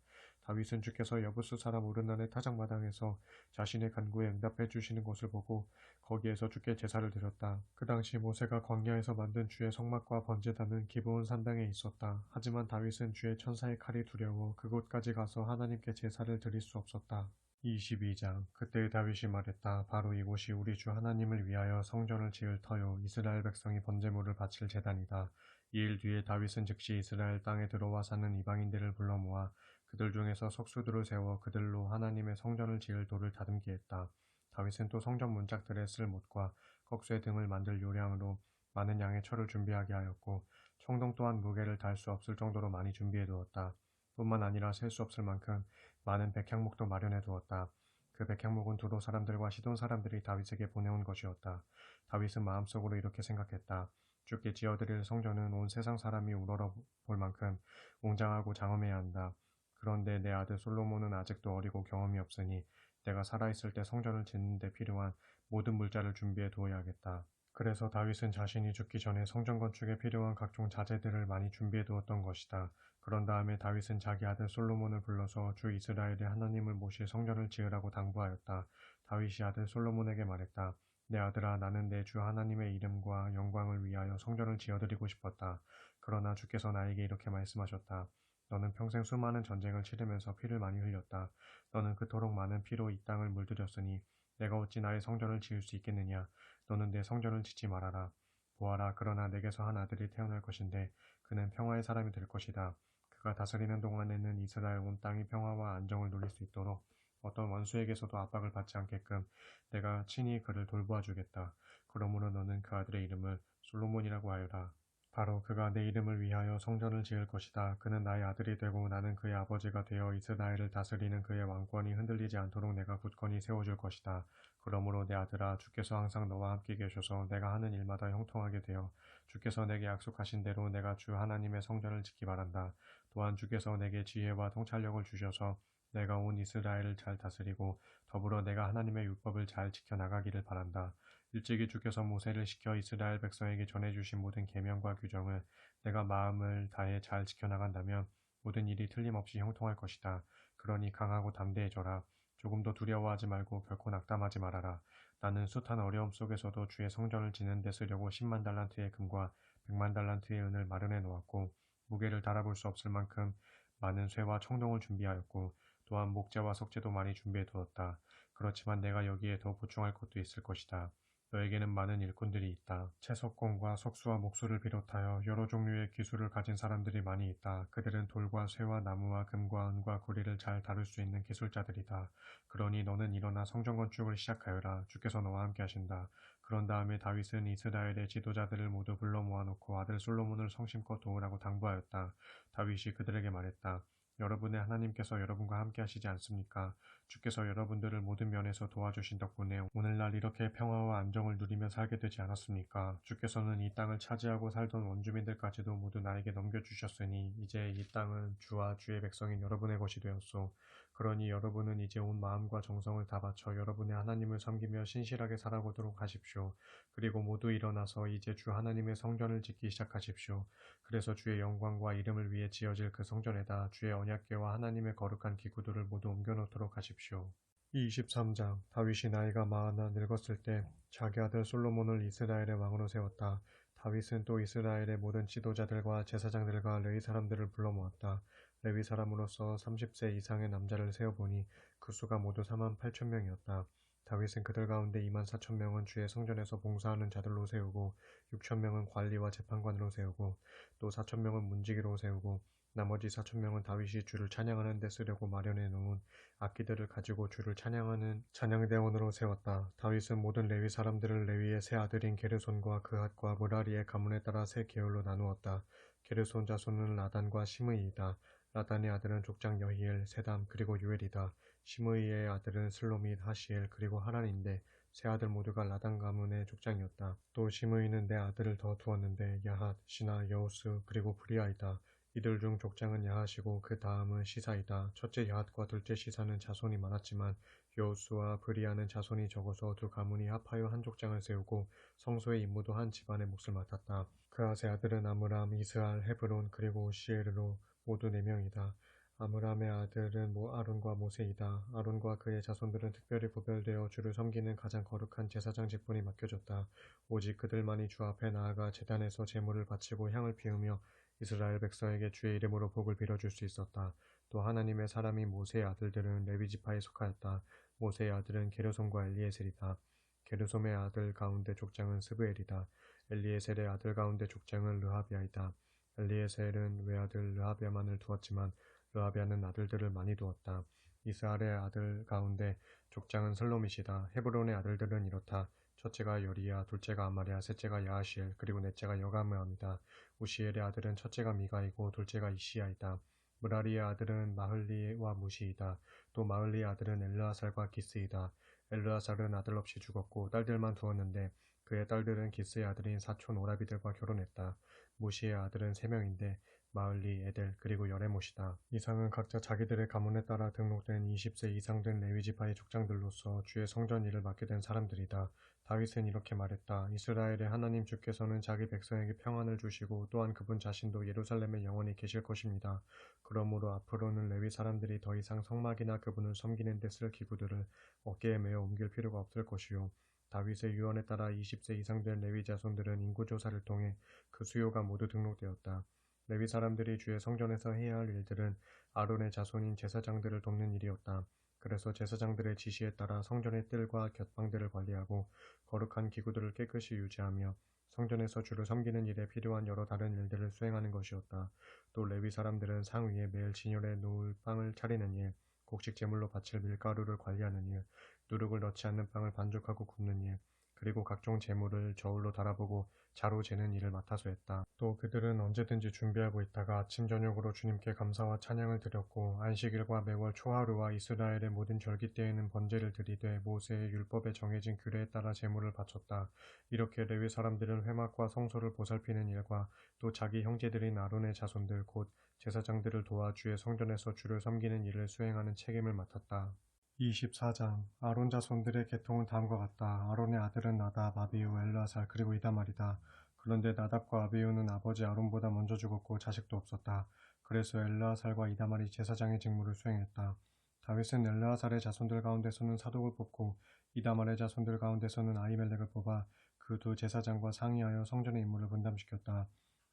다윗은 주께서 여부스 사람 오르난의 타작마당에서 자신의 간구에 응답해 주시는 것을 보고 거기에서 주께 제사를 드렸다. 그 당시 모세가 광야에서 만든 주의 성막과 번제단은 기브온 산당에 있었다. 하지만 다윗은 주의 천사의 칼이 두려워 그곳까지 가서 하나님께 제사를 드릴 수 없었다. 22장 그때 다윗이 말했다. 바로 이곳이 우리 주 하나님을 위하여 성전을 지을 터요. 이스라엘 백성이 번제물을 바칠 제단이다. 이 일 뒤에 다윗은 즉시 이스라엘 땅에 들어와 사는 이방인들을 불러 모아 그들 중에서 석수들을 세워 그들로 하나님의 성전을 지을 돌을 다듬게 했다. 다윗은 또 성전 문짝들에 쓸 못과 꺽쇠 등을 만들 요량으로 많은 양의 철을 준비하게 하였고 청동 또한 무게를 달 수 없을 정도로 많이 준비해 두었다. 뿐만 아니라 셀 수 없을 만큼 많은 백향목도 마련해 두었다. 그 백향목은 두로 사람들과 시돈 사람들이 다윗에게 보내온 것이었다. 다윗은 마음속으로 이렇게 생각했다. 주께 지어드릴 성전은 온 세상 사람이 우러러 볼 만큼 웅장하고 장엄해야 한다. 그런데 내 아들 솔로몬은 아직도 어리고 경험이 없으니 내가 살아있을 때 성전을 짓는 데 필요한 모든 물자를 준비해 두어야겠다. 그래서 다윗은 자신이 죽기 전에 성전 건축에 필요한 각종 자재들을 많이 준비해 두었던 것이다. 그런 다음에 다윗은 자기 아들 솔로몬을 불러서 주 이스라엘의 하나님을 모실 성전을 지으라고 당부하였다. 다윗이 아들 솔로몬에게 말했다. 내 아들아 나는 내 주 하나님의 이름과 영광을 위하여 성전을 지어드리고 싶었다. 그러나 주께서 나에게 이렇게 말씀하셨다. 너는 평생 수많은 전쟁을 치르면서 피를 많이 흘렸다. 너는 그토록 많은 피로 이 땅을 물들였으니 내가 어찌 나의 성전을 지을 수 있겠느냐. 너는 내 성전을 짓지 말아라. 보아라 그러나 내게서 한 아들이 태어날 것인데 그는 평화의 사람이 될 것이다. 그가 다스리는 동안에는 이스라엘 온 땅이 평화와 안정을 누릴 수 있도록 어떤 원수에게서도 압박을 받지 않게끔 내가 친히 그를 돌보아 주겠다. 그러므로 너는 그 아들의 이름을 솔로몬이라고 하여라. 바로 그가 내 이름을 위하여 성전을 지을 것이다. 그는 나의 아들이 되고 나는 그의 아버지가 되어 이스라엘을 다스리는 그의 왕권이 흔들리지 않도록 내가 굳건히 세워줄 것이다. 그러므로 내 아들아 주께서 항상 너와 함께 계셔서 내가 하는 일마다 형통하게 되어 주께서 내게 약속하신 대로 내가 주 하나님의 성전을 짓기 바란다. 또한 주께서 내게 지혜와 통찰력을 주셔서 내가 온 이스라엘을 잘 다스리고 더불어 내가 하나님의 율법을 잘 지켜나가기를 바란다. 일찍이 주께서 모세를 시켜 이스라엘 백성에게 전해주신 모든 계명과 규정을 내가 마음을 다해 잘 지켜나간다면 모든 일이 틀림없이 형통할 것이다. 그러니 강하고 담대해져라. 조금도 두려워하지 말고 결코 낙담하지 말아라. 나는 숱한 어려움 속에서도 주의 성전을 지는 데 쓰려고 10만 달란트의 금과 100만 달란트의 은을 마련해 놓았고 무게를 달아볼 수 없을 만큼 많은 쇠와 청동을 준비하였고 또한 목재와 석재도 많이 준비해 두었다. 그렇지만 내가 여기에 더 보충할 것도 있을 것이다. 너에게는 많은 일꾼들이 있다. 채석공과 석수와 목수를 비롯하여 여러 종류의 기술을 가진 사람들이 많이 있다. 그들은 돌과 쇠와 나무와 금과 은과 구리를 잘 다룰 수 있는 기술자들이다. 그러니 너는 일어나 성전 건축을 시작하여라. 주께서 너와 함께 하신다. 그런 다음에 다윗은 이스라엘의 지도자들을 모두 불러 모아놓고 아들 솔로몬을 성심껏 도우라고 당부하였다. 다윗이 그들에게 말했다. 여러분의 하나님께서 여러분과 함께 하시지 않습니까? 주께서 여러분들을 모든 면에서 도와주신 덕분에 오늘날 이렇게 평화와 안정을 누리며 살게 되지 않았습니까? 주께서는 이 땅을 차지하고 살던 원주민들까지도 모두 나에게 넘겨주셨으니 이제 이 땅은 주와 주의 백성인 여러분의 것이 되었소. 그러니 여러분은 이제 온 마음과 정성을 다 바쳐 여러분의 하나님을 섬기며 신실하게 살아보도록 하십시오. 그리고 모두 일어나서 이제 주 하나님의 성전을 짓기 시작하십시오. 그래서 주의 영광과 이름을 위해 지어질 그 성전에다 주의 언약궤와 하나님의 거룩한 기구들을 모두 옮겨놓도록 하십시오. 23장 다윗이 나이가 마흔나 늙었을 때 자기 아들 솔로몬을 이스라엘의 왕으로 세웠다. 다윗은 또 이스라엘의 모든 지도자들과 제사장들과 레위 사람들을 불러 모았다. 레위 사람으로서 30세 이상의 남자를 세어보니 그 수가 모두 4만 8천 명이었다. 다윗은 그들 가운데 24,000명은 주의 성전에서 봉사하는 자들로 세우고 6,000명은 관리와 재판관으로 세우고 또 4,000명은 문지기로 세우고 나머지 4,000명은 다윗이 주를 찬양하는 데 쓰려고 마련해 놓은 악기들을 가지고 주를 찬양하는 찬양대원으로 세웠다. 다윗은 모든 레위 사람들을 레위의 세 아들인 게르손과 그핫과 무라리의 가문에 따라 세 계열로 나누었다. 게르손 자손은 라단과 시므이이다. 라단의 아들은 족장 여히엘, 세담 그리고 유엘이다. 시므이의 아들은 슬로밋, 하시엘 그리고 하란인데 세 아들 모두가 라단 가문의 족장이었다. 또 시므이는 네 아들을 더 두었는데 야핫, 시나, 여우스 그리고 브리아이다. 이들 중 족장은 야핫이고 그 다음은 시사이다. 첫째 야핫과 둘째 시사는 자손이 많았지만 여우스와 브리아는 자손이 적어서 두 가문이 합하여 한 족장을 세우고 성소의 임무도 한 집안의 몫을 맡았다. 그앗의 아들은 아므람, 이스알, 헤브론 그리고 우시엘로 모두 4명이다. 아므람의 아들은 아론과 모세이다. 아론과 그의 자손들은 특별히 구별되어 주를 섬기는 가장 거룩한 제사장 직분이 맡겨졌다. 오직 그들만이 주 앞에 나아가 제단에서 제물을 바치고 향을 피우며 이스라엘 백성에게 주의 이름으로 복을 빌어줄 수 있었다. 또 하나님의 사람인 모세의 아들들은 레위 지파에 속하였다. 모세의 아들은 게르솜과 엘리에셀이다. 게르솜의 아들 가운데 족장은 스브엘이다. 엘리에셀의 아들 가운데 족장은 르하비아이다. 엘리에셀은 외아들 르하비아만을 두었지만 르하비아는 아들들을 많이 두었다. 이스라엘의 아들 가운데 족장은 슬로밋이다. 헤브론의 아들들은 이렇다. 첫째가 여리야, 둘째가 아마랴, 셋째가 야하시엘, 그리고 넷째가 여가므암이다. 우시엘의 아들은 첫째가 미가이고 둘째가 이시야이다. 무라리의 아들은 마흘리와 무시이다. 또 마흘리의 아들은 엘르아살과 기스이다. 엘르아살은 아들 없이 죽었고 딸들만 두었는데 그의 딸들은 기스의 아들인 사촌 오라비들과 결혼했다. 무시의 아들은 3명인데 마흘리, 에델, 그리고 여레못이다. 이상은 각자 자기들의 가문에 따라 등록된 20세 이상 된 레위지파의 족장들로서 주의 성전 일을 맡게 된 사람들이다. 다윗은 이렇게 말했다. 이스라엘의 하나님 주께서는 자기 백성에게 평안을 주시고 또한 그분 자신도 예루살렘에 영원히 계실 것입니다. 그러므로 앞으로는 레위 사람들이 더 이상 성막이나 그분을 섬기는 데 쓸 기구들을 어깨에 메어 옮길 필요가 없을 것이요. 다윗의 유언에 따라 20세 이상 된 레위 자손들은 인구조사를 통해 그 수요가 모두 등록되었다. 레위 사람들이 주의 성전에서 해야 할 일들은 아론의 자손인 제사장들을 돕는 일이었다. 그래서 제사장들의 지시에 따라 성전의 뜰과 곁방들을 관리하고 거룩한 기구들을 깨끗이 유지하며 성전에서 주를 섬기는 일에 필요한 여러 다른 일들을 수행하는 것이었다. 또 레위 사람들은 상 위에 매일 진열해 놓을 빵을 차리는 일, 곡식 제물로 바칠 밀가루를 관리하는 일, 누룩을 넣지 않는 빵을 반죽하고 굽는 일, 그리고 각종 제물을 저울로 달아보고 자로 재는 일을 맡아서 했다. 또 그들은 언제든지 준비하고 있다가 아침 저녁으로 주님께 감사와 찬양을 드렸고 안식일과 매월 초하루와 이스라엘의 모든 절기 때에는 번제를 드리되 모세의 율법에 정해진 규례에 따라 제물을 바쳤다. 이렇게 레위 사람들은 회막과 성소를 보살피는 일과 또 자기 형제들인 아론의 자손들 곧 제사장들을 도와 주의 성전에서 주를 섬기는 일을 수행하는 책임을 맡았다. 24장 아론 자손들의 계통은 다음과 같다. 아론의 아들은 나답, 아비후, 엘르아살 그리고 이다말이다. 그런데 나답과 아비후는 아버지 아론보다 먼저 죽었고 자식도 없었다. 그래서 엘르아살과 이다말이 제사장의 직무를 수행했다. 다윗은 엘르아살의 자손들 가운데서는 사독을 뽑고 이다말의 자손들 가운데서는 아히멜렉을 뽑아 그 두 제사장과 상의하여 성전의 임무를 분담시켰다.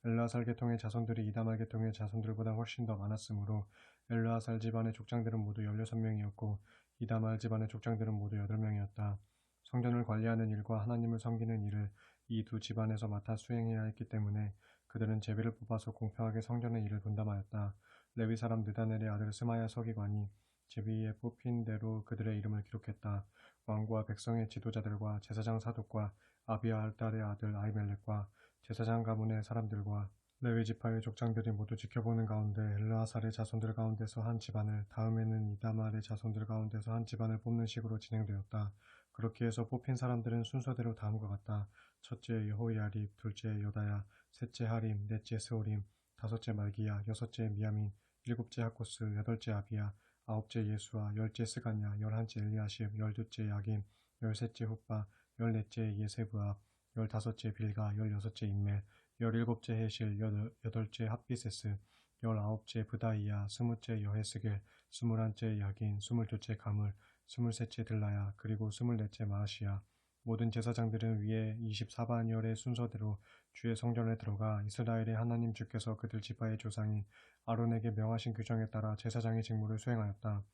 엘르아살 계통의 자손들이 이다말 계통의 자손들보다 훨씬 더 많았으므로 엘르아살 집안의 족장들은 모두 16명이었고 이다말 집안의 족장들은 모두 8명이었다. 성전을 관리하는 일과 하나님을 섬기는 일을 이 두 집안에서 맡아 수행해야 했기 때문에 그들은 제비를 뽑아서 공평하게 성전의 일을 분담하였다. 레위 사람 느다넬의 아들 스마야 서기관이 제비에 뽑힌 대로 그들의 이름을 기록했다. 왕과 백성의 지도자들과 제사장 사독과 아비아할 딸의 아들 아히멜렉과 제사장 가문의 사람들과 레위 지파의 족장들이 모두 지켜보는 가운데 엘르아살의 자손들 가운데서 한 집안을 다음에는 이다말의 자손들 가운데서 한 집안을 뽑는 식으로 진행되었다. 그렇게 해서 뽑힌 사람들은 순서대로 다음과 같다. 첫째 여호야립, 둘째 요다야, 셋째 하림, 넷째 스오림, 다섯째 말기야, 여섯째 미야민, 일곱째 하코스, 여덟째 아비야, 아홉째 예수아, 열째 스가냐, 열한째 엘리아십, 열둘째 야김, 열셋째 훗바, 열넷째 예세브압, 열다섯째 빌가, 열여섯째 인멜, 열일곱째 해실, 여덟째 핫비세스, 열아홉째 브다이야, 스무째 여헤스겔, 스물한째 야긴, 스물둘째 가물, 스물셋째 들라야, 그리고 스물넷째 마아시야. 모든 제사장들은 위에 24반열의 순서대로 주의 성전에 들어가 이스라엘의 하나님 주께서 그들 지파의 조상인 아론에게 명하신 규정에 따라 제사장의 직무를 수행하였다.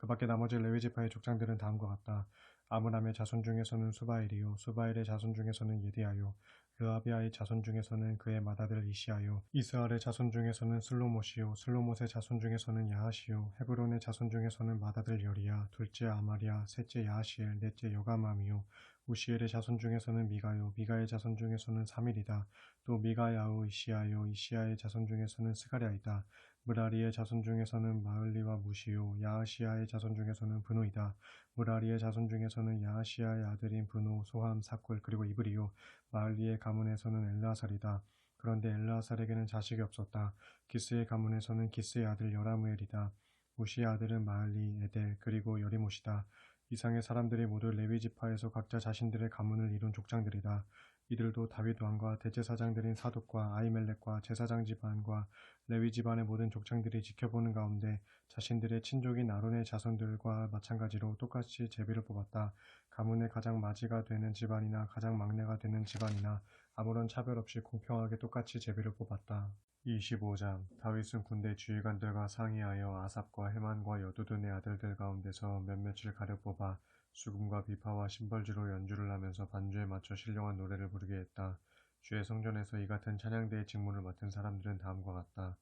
그 밖에 나머지 레위 지파의 족장들은 다음과 같다. 아므람의 자손 중에서는 수바엘이요, 수바엘의 자손 중에서는 예디아요, 르하비아의 자손 중에서는 그의 맏아들 이시아요, 이스라엘의 자손 중에서는 슬로못이요, 슬로못의 자손 중에서는 야하시요, 헤브론의 자손 중에서는 맏아들 여리야, 둘째 아마리아, 셋째 야하시엘, 넷째 여가맘이요, 우시엘의 자손 중에서는 미가요, 미가의 자손 중에서는 사밀이다. 또 미가야후 이시야요, 이시야의 자손 중에서는 스가랴이다. 무라리의 자손 중에서는 마을리와 무시요, 야하시야의 자손 중에서는 브노이다. 무라리의 자손 중에서는 야하시야의 아들인 브노, 소함, 사꿀, 그리고 이브리요. 마을리의 가문에서는 엘르아살이다. 그런데 엘르아살에게는 자식이 없었다. 기스의 가문에서는 기스의 아들 여라무엘이다. 무시의 아들은 마을리, 에델, 그리고 여리못이다. 이상의 사람들이 모두 레위 지파에서 각자 자신들의 가문을 이룬 족장들이다. 이들도 다윗 왕과 대제사장들인 사독과 아히멜렉과 제사장 집안과 레위 집안의 모든 족장들이 지켜보는 가운데 자신들의 친족인 아론의 자손들과 마찬가지로 똑같이 제비를 뽑았다. 가문의 가장 맞이가 되는 집안이나 가장 막내가 되는 집안이나 아무런 차별 없이 공평하게 똑같이 제비를 뽑았다. 25장 다윗은 군대 주의관들과 상의하여 아삽과 헤만과 여두둔의 아들들 가운데서 몇몇을 가려 뽑아 수금과 비파와 심벌주로 연주를 하면서 반주에 맞춰 신령한 노래를 부르게 했다. 주의 성전에서 이 같은 찬양대의 직무를 맡은 사람들은 다음과 같다.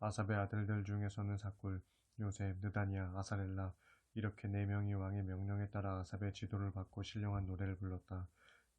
아삽의 아들들 중에서는 사꿀, 요셉, 느다냐, 아사렐라 이렇게 4명이 왕의 명령에 따라 아삽의 지도를 받고 신령한 노래를 불렀다.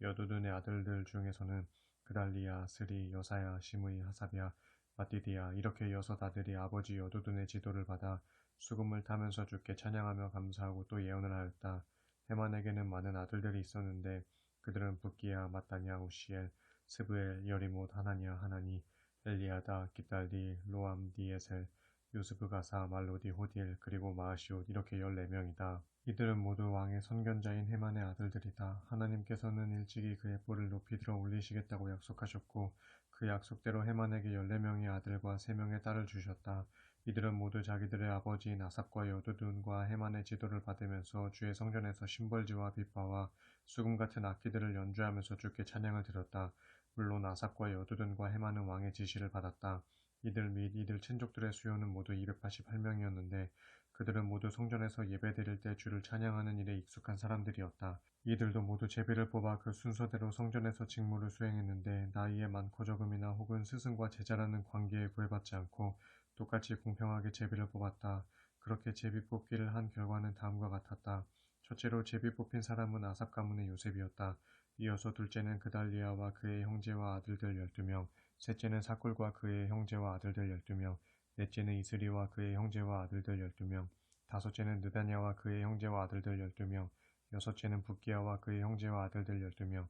여두둔의 아들들 중에서는 그달리야, 스리, 여사야, 시므이, 하사비야, 마띠디야 이렇게 6 아들이 아버지 여두둔의 지도를 받아 수금을 타면서 주께 찬양하며 감사하고 또 예언을 하였다. 헤만에게는 많은 아들들이 있었는데 그들은 붓기야, 마따냐, 우시엘, 스브엘, 여리못, 하나냐, 하나니, 엘리아다, 기달리, 로암, 디에셀, 요스브가사, 말로디, 호딜, 그리고 마아시옷 이렇게 14명이다. 이들은 모두 왕의 선견자인 헤만의 아들들이다. 하나님께서는 일찍이 그의 뿔을 높이 들어 올리시겠다고 약속하셨고 그 약속대로 헤만에게 14명의 아들과 3명의 딸을 주셨다. 이들은 모두 자기들의 아버지인 아삽과 여두둔과 헤만의 지도를 받으면서 주의 성전에서 심벌지와 빗바와 수금 같은 악기들을 연주하면서 주께 찬양을 드렸다. 물론 아삽과 여두둔과 헤만은 왕의 지시를 받았다. 이들 및 이들 친족들의 수요는 모두 288명이었는데 그들은 모두 성전에서 예배드릴 때 주를 찬양하는 일에 익숙한 사람들이었다. 이들도 모두 제비를 뽑아 그 순서대로 성전에서 직무를 수행했는데 나이에 많고 적음이나 혹은 스승과 제자라는 관계에 구애받지 않고 똑같이 공평하게 제비를 뽑았다. 그렇게 제비 뽑기를 한 결과는 다음과 같았다. 첫째로 제비 뽑힌 사람은 아삽 가문의 요셉이었다. 이어서 둘째는 그달리아와 그의 형제와 아들들 12명, 셋째는 사꿀과 그의 형제와 아들들 12명, 넷째는 이스리와 그의 형제와 아들들 12명, 다섯째는 느다냐와 그의 형제와 아들들 12명, 여섯째는 붓기야와 그의 형제와 아들들 12명,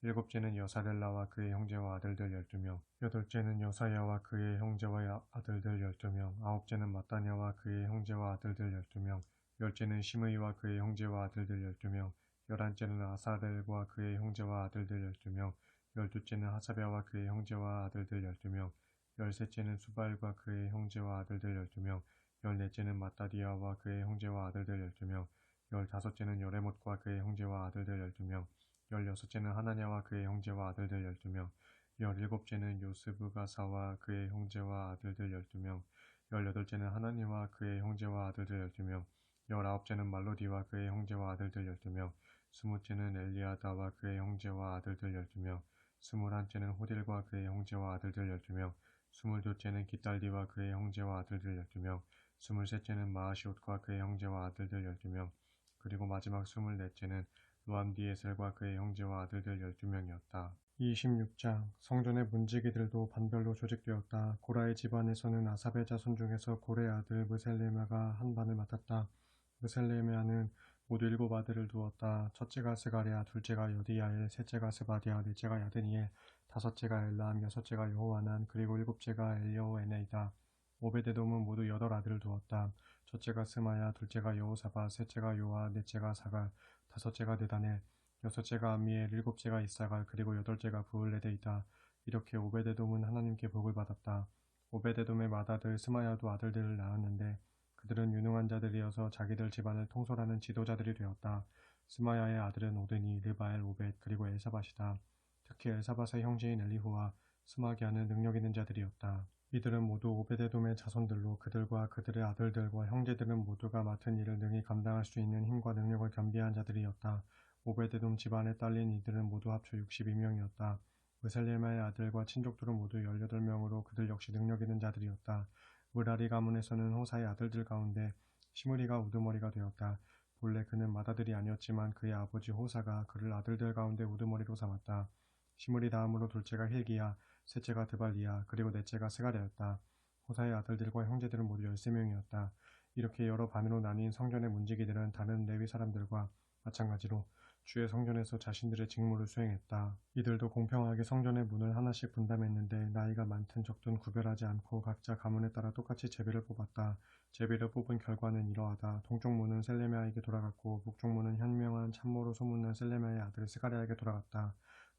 일곱째는 여사렐라와 그의 형제와 아들들 12명, 여덟째는 여사야와 그의 형제와 아들들 12명, 아홉째는 마따냐와 그의 형제와 아들들 12명, 열째는 시므이와 그의 형제와 아들들 12명, 11째는 아사렐과 그의 형제와 아들들 12명, 12째는 하사랴와 그의 형제와 아들들 12명, 13째는 수발과 그의 형제와 아들들 12명, 14째는 마따디아와 그의 형제와 아들들 12명, 15째는 여레못과 그의 형제와 아들들 12명, 16째는 하나냐와 그의 형제와 아들들 12명, 17째는 요스브가사와 그의 형제와 아들들 12명, 18째는 하나니와 그의 형제와 아들들 12명, 19째는 말로디와 그의 형제와 아들들 12명, 20째는 엘리아다와 그의 형제와 아들들 12명, 21째는 호딜과 그의 형제와 아들들 12명, 22째는 기딸디와 그의 형제와 아들들 12명, 23째는 마아시옷과 그의 형제와 아들들 12명, 그리고 마지막 24째는 루암디에셀과 그의 형제와 아들들 12명이었다. 26장 성전의 문지기들도 반별로 조직되었다. 고라의 집안에서는 아삽의 자손 중에서 고레의 아들 무셀레메가 한 반을 맡았다. 무셀레메아는 모두 7 아들을 두었다. 첫째가 스가랴, 둘째가 여디야엘, 셋째가 스바디아, 넷째가 야드니엘, 다섯째가 엘람, 여섯째가 여호하난, 그리고 일곱째가 엘여호에네이다. 오베데돔은 모두 8 아들을 두었다. 첫째가 스마야, 둘째가 여호사밧, 셋째가 요아, 넷째가 사갈, 다섯째가 느다넬, 여섯째가 암미엘, 일곱째가 이사갈, 그리고 여덟째가 부을레데이다. 이렇게 오베데돔은 하나님께 복을 받았다. 오베데돔의 맏아들 스마야도 아들들을 낳았는데 그들은 유능한 자들이어서 자기들 집안을 통솔하는 지도자들이 되었다. 스마야의 아들은 오드니, 르바엘, 오벳, 그리고 엘사밧이다. 특히 엘사밧의 형제인 엘리후와 스마게 하는 능력 있는 자들이었다. 이들은 모두 오베데돔의 자손들로 그들과 그들의 아들들과 형제들은 모두가 맡은 일을 능히 감당할 수 있는 힘과 능력을 겸비한 자들이었다. 오베데돔 집안에 딸린 이들은 모두 합쳐 62명이었다. 무셀레마의 아들과 친족들은 모두 18명으로 그들 역시 능력 있는 자들이었다. 무라리 가문에서는 호사의 아들들 가운데 시므리가 우두머리가 되었다. 본래 그는 맏아들이 아니었지만 그의 아버지 호사가 그를 아들들 가운데 우두머리로 삼았다. 시므리 다음으로 둘째가 힐기야, 셋째가 드발리야, 그리고 넷째가 스가랴였다. 호사의 아들들과 형제들은 모두 13명이었다. 이렇게 여러 반으로 나뉜 성전의 문지기들은 다른 레위 사람들과 마찬가지로 주의 성전에서 자신들의 직무를 수행했다. 이들도 공평하게 성전의 문을 하나씩 분담했는데 나이가 많든 적든 구별하지 않고 각자 가문에 따라 똑같이 제비를 뽑았다. 제비를 뽑은 결과는 이러하다. 동쪽 문은 셀레미아에게 돌아갔고 북쪽 문은 현명한 참모로 소문난 셀레미아의 아들 스가랴에게 돌아갔다.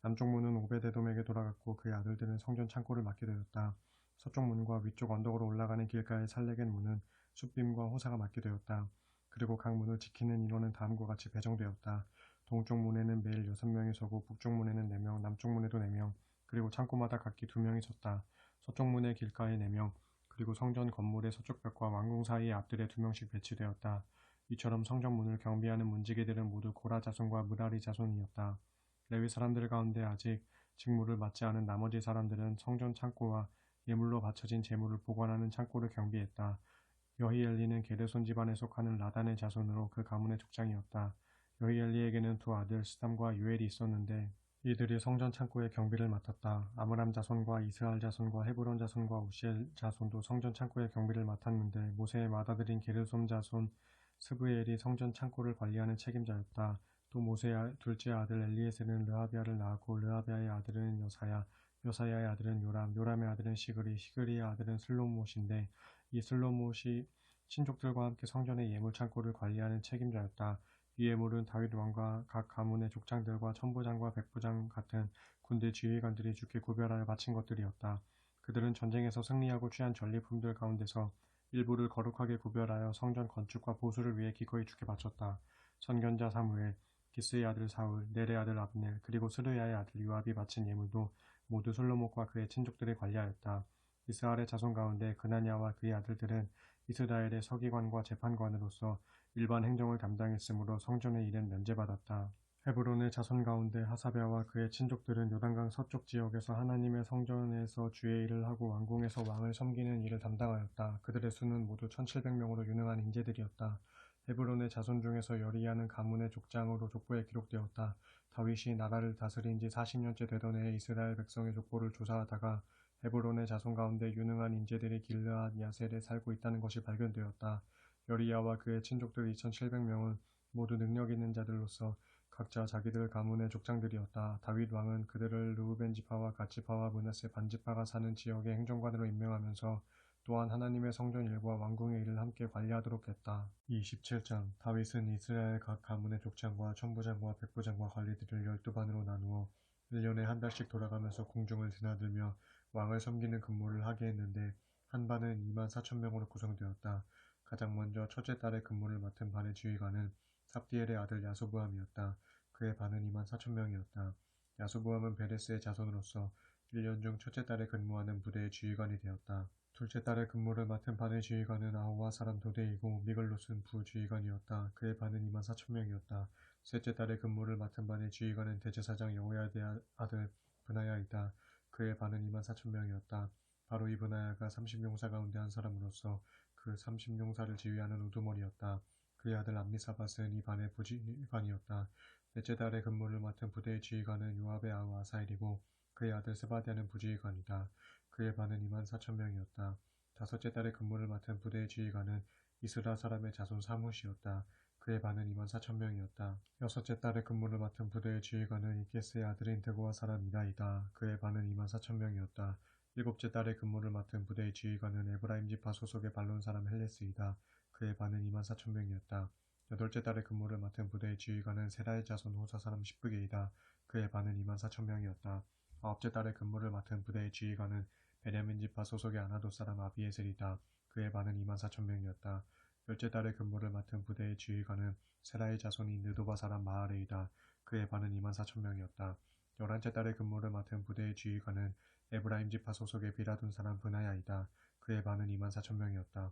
남쪽 문은 오베데돔에게 돌아갔고 그의 아들들은 성전 창고를 맡게 되었다. 서쪽 문과 위쪽 언덕으로 올라가는 길가의 살레겐 문은 숫빔과 호사가 맡게 되었다. 그리고 각 문을 지키는 인원은 다음과 같이 배정되었다. 동쪽 문에는 매일 6명이 서고 북쪽 문에는 4명, 남쪽 문에도 4명, 그리고 창고마다 각기 2명이 섰다. 서쪽 문의 길가에 4명, 그리고 성전 건물의 서쪽 벽과 왕궁 사이의 앞들에 2명씩 배치되었다. 이처럼 성전 문을 경비하는 문지기들은 모두 고라 자손과 무라리 자손이었다. 레위 사람들 가운데 아직 직무를 맡지 않은 나머지 사람들은 성전 창고와 예물로 바쳐진 재물을 보관하는 창고를 경비했다. 여히엘리는 게르손 집안에 속하는 라단의 자손으로 그 가문의 족장이었다. 여히엘리에게는 두 아들 스담과 유엘이 있었는데 이들이 성전 창고의 경비를 맡았다. 아므람 자손과 이스할 자손과 헤브론 자손과 우시엘 자손도 성전 창고의 경비를 맡았는데 모세의 맏아들인 게르솜 자손 스브엘이 성전 창고를 관리하는 책임자였다. 또 모세의 둘째 아들 엘리에셀은 르하비아를 낳았고 르하비아의 아들은 여사야, 여사야의 아들은 요람, 요람의 아들은 시그리, 시그리의 아들은 슬로못인데 이 슬로못이 친족들과 함께 성전의 예물 창고를 관리하는 책임자였다. 이 예물은 다윗 왕과 각 가문의 족장들과 천부장과 백부장 같은 군대 지휘관들이 주께 구별하여 바친 것들이었다. 그들은 전쟁에서 승리하고 취한 전리품들 가운데서 일부를 거룩하게 구별하여 성전 건축과 보수를 위해 기꺼이 주께 바쳤다. 선견자 사무엘, 기스의 아들 사울, 넬의 아들 압넬, 그리고 스르야의 아들 요압이 바친 예물도 모두 솔로몬과 그의 친족들이 관리하였다. 이스라엘의 자손 가운데 그나냐와 그의 아들들은 이스라엘의 서기관과 재판관으로서 일반 행정을 담당했으므로 성전의 일은 면제받았다. 헤브론의 자손 가운데 하사랴와 그의 친족들은 요단강 서쪽 지역에서 하나님의 성전에서 주의 일을 하고 왕궁에서 왕을 섬기는 일을 담당하였다. 그들의 수는 모두 1700명으로 유능한 인재들이었다. 헤브론의 자손 중에서 여리야는 가문의 족장으로 족보에 기록되었다. 다윗이 나라를 다스린 지 40년째 되던 해에 이스라엘 백성의 족보를 조사하다가 헤브론의 자손 가운데 유능한 인재들이 길르앗 야셀에 살고 있다는 것이 발견되었다. 여리야와 그의 친족들 2700명은 모두 능력 있는 자들로서 각자 자기들 가문의 족장들이었다. 다윗 왕은 그들을 르우벤 지파와 갓 지파와 므낫세 반 지파가 사는 지역의 행정관으로 임명하면서 또한 하나님의 성전 일과 왕궁의 일을 함께 관리하도록 했다. 27장 다윗은 이스라엘 각 가문의 족장과 천부장과 백부장과 관리들을 12반으로 나누어 1년에 한 달씩 돌아가면서 궁중을 드나들며 왕을 섬기는 근무를 하게 했는데 한 반은 24,000명으로 구성되었다. 가장 먼저 첫째 달의 근무를 맡은 반의 지휘관은 삽디엘의 아들 야소부암이었다. 그의 반은 24,000명이었다. 야소부암은 베레스의 자손으로서 1년 중 첫째 달에 근무하는 부대의 지휘관이 되었다. 둘째 달에 근무를 맡은 반의 지휘관은 아호와 사람 도데이고 미글롯은 부지휘관이었다. 그의 반은 24,000명이었다. 셋째 달에 근무를 맡은 반의 지휘관은 대제사장 여호야다의 아들 브나야이다. 그의 반은 24,000명이었다. 바로 이 브나야가 30용사 가운데 한 사람으로서 그 30용사를 지휘하는 우두머리였다. 그의 아들 암미사밧은 이 반의 부지휘관이었다. 넷째 달에 근무를 맡은 부대의 지휘관은 요압의 아우 아사엘이고 그의 아들 스바디아는 부지휘관이다. 그의 반은 24,000명이었다. 다섯째 달에 근무를 맡은 부대의 지휘관은 이스라 사람의 자손 사무시였다. 그의 반은 24,000명이었다. 여섯째 달에 근무를 맡은 부대의 지휘관은 이게스의 아들인 드고와 사람 이다이다. 그의 반은 24,000명이었다. 일곱째 달에 근무를 맡은 부대의 지휘관은 에브라임 지파 소속의 발론 사람 헬레스이다. 그의 반은 24,000명이었다. 여덟째 달에 근무를 맡은 부대의 지휘관은 세라의 자손 호사 사람 시브게이다. 그의 반은 24,000명이었다. 아홉째 달에 근무를 맡은 부대의 지휘관은 베냐민 지파 소속의 아나도 사람 아비에셀이다. 그의 반은 24,000명이었다. 열째 달에 근무를 맡은 부대의 지휘관은 세라의 자손인 느도바 사람 마하레이다. 그의 반은 24,000명이었다. 열한째 달에 근무를 맡은 부대의 지휘관은 에브라임 지파 소속의 비라둔 사람 브나야이다. 그의 반은 24,000명이었다.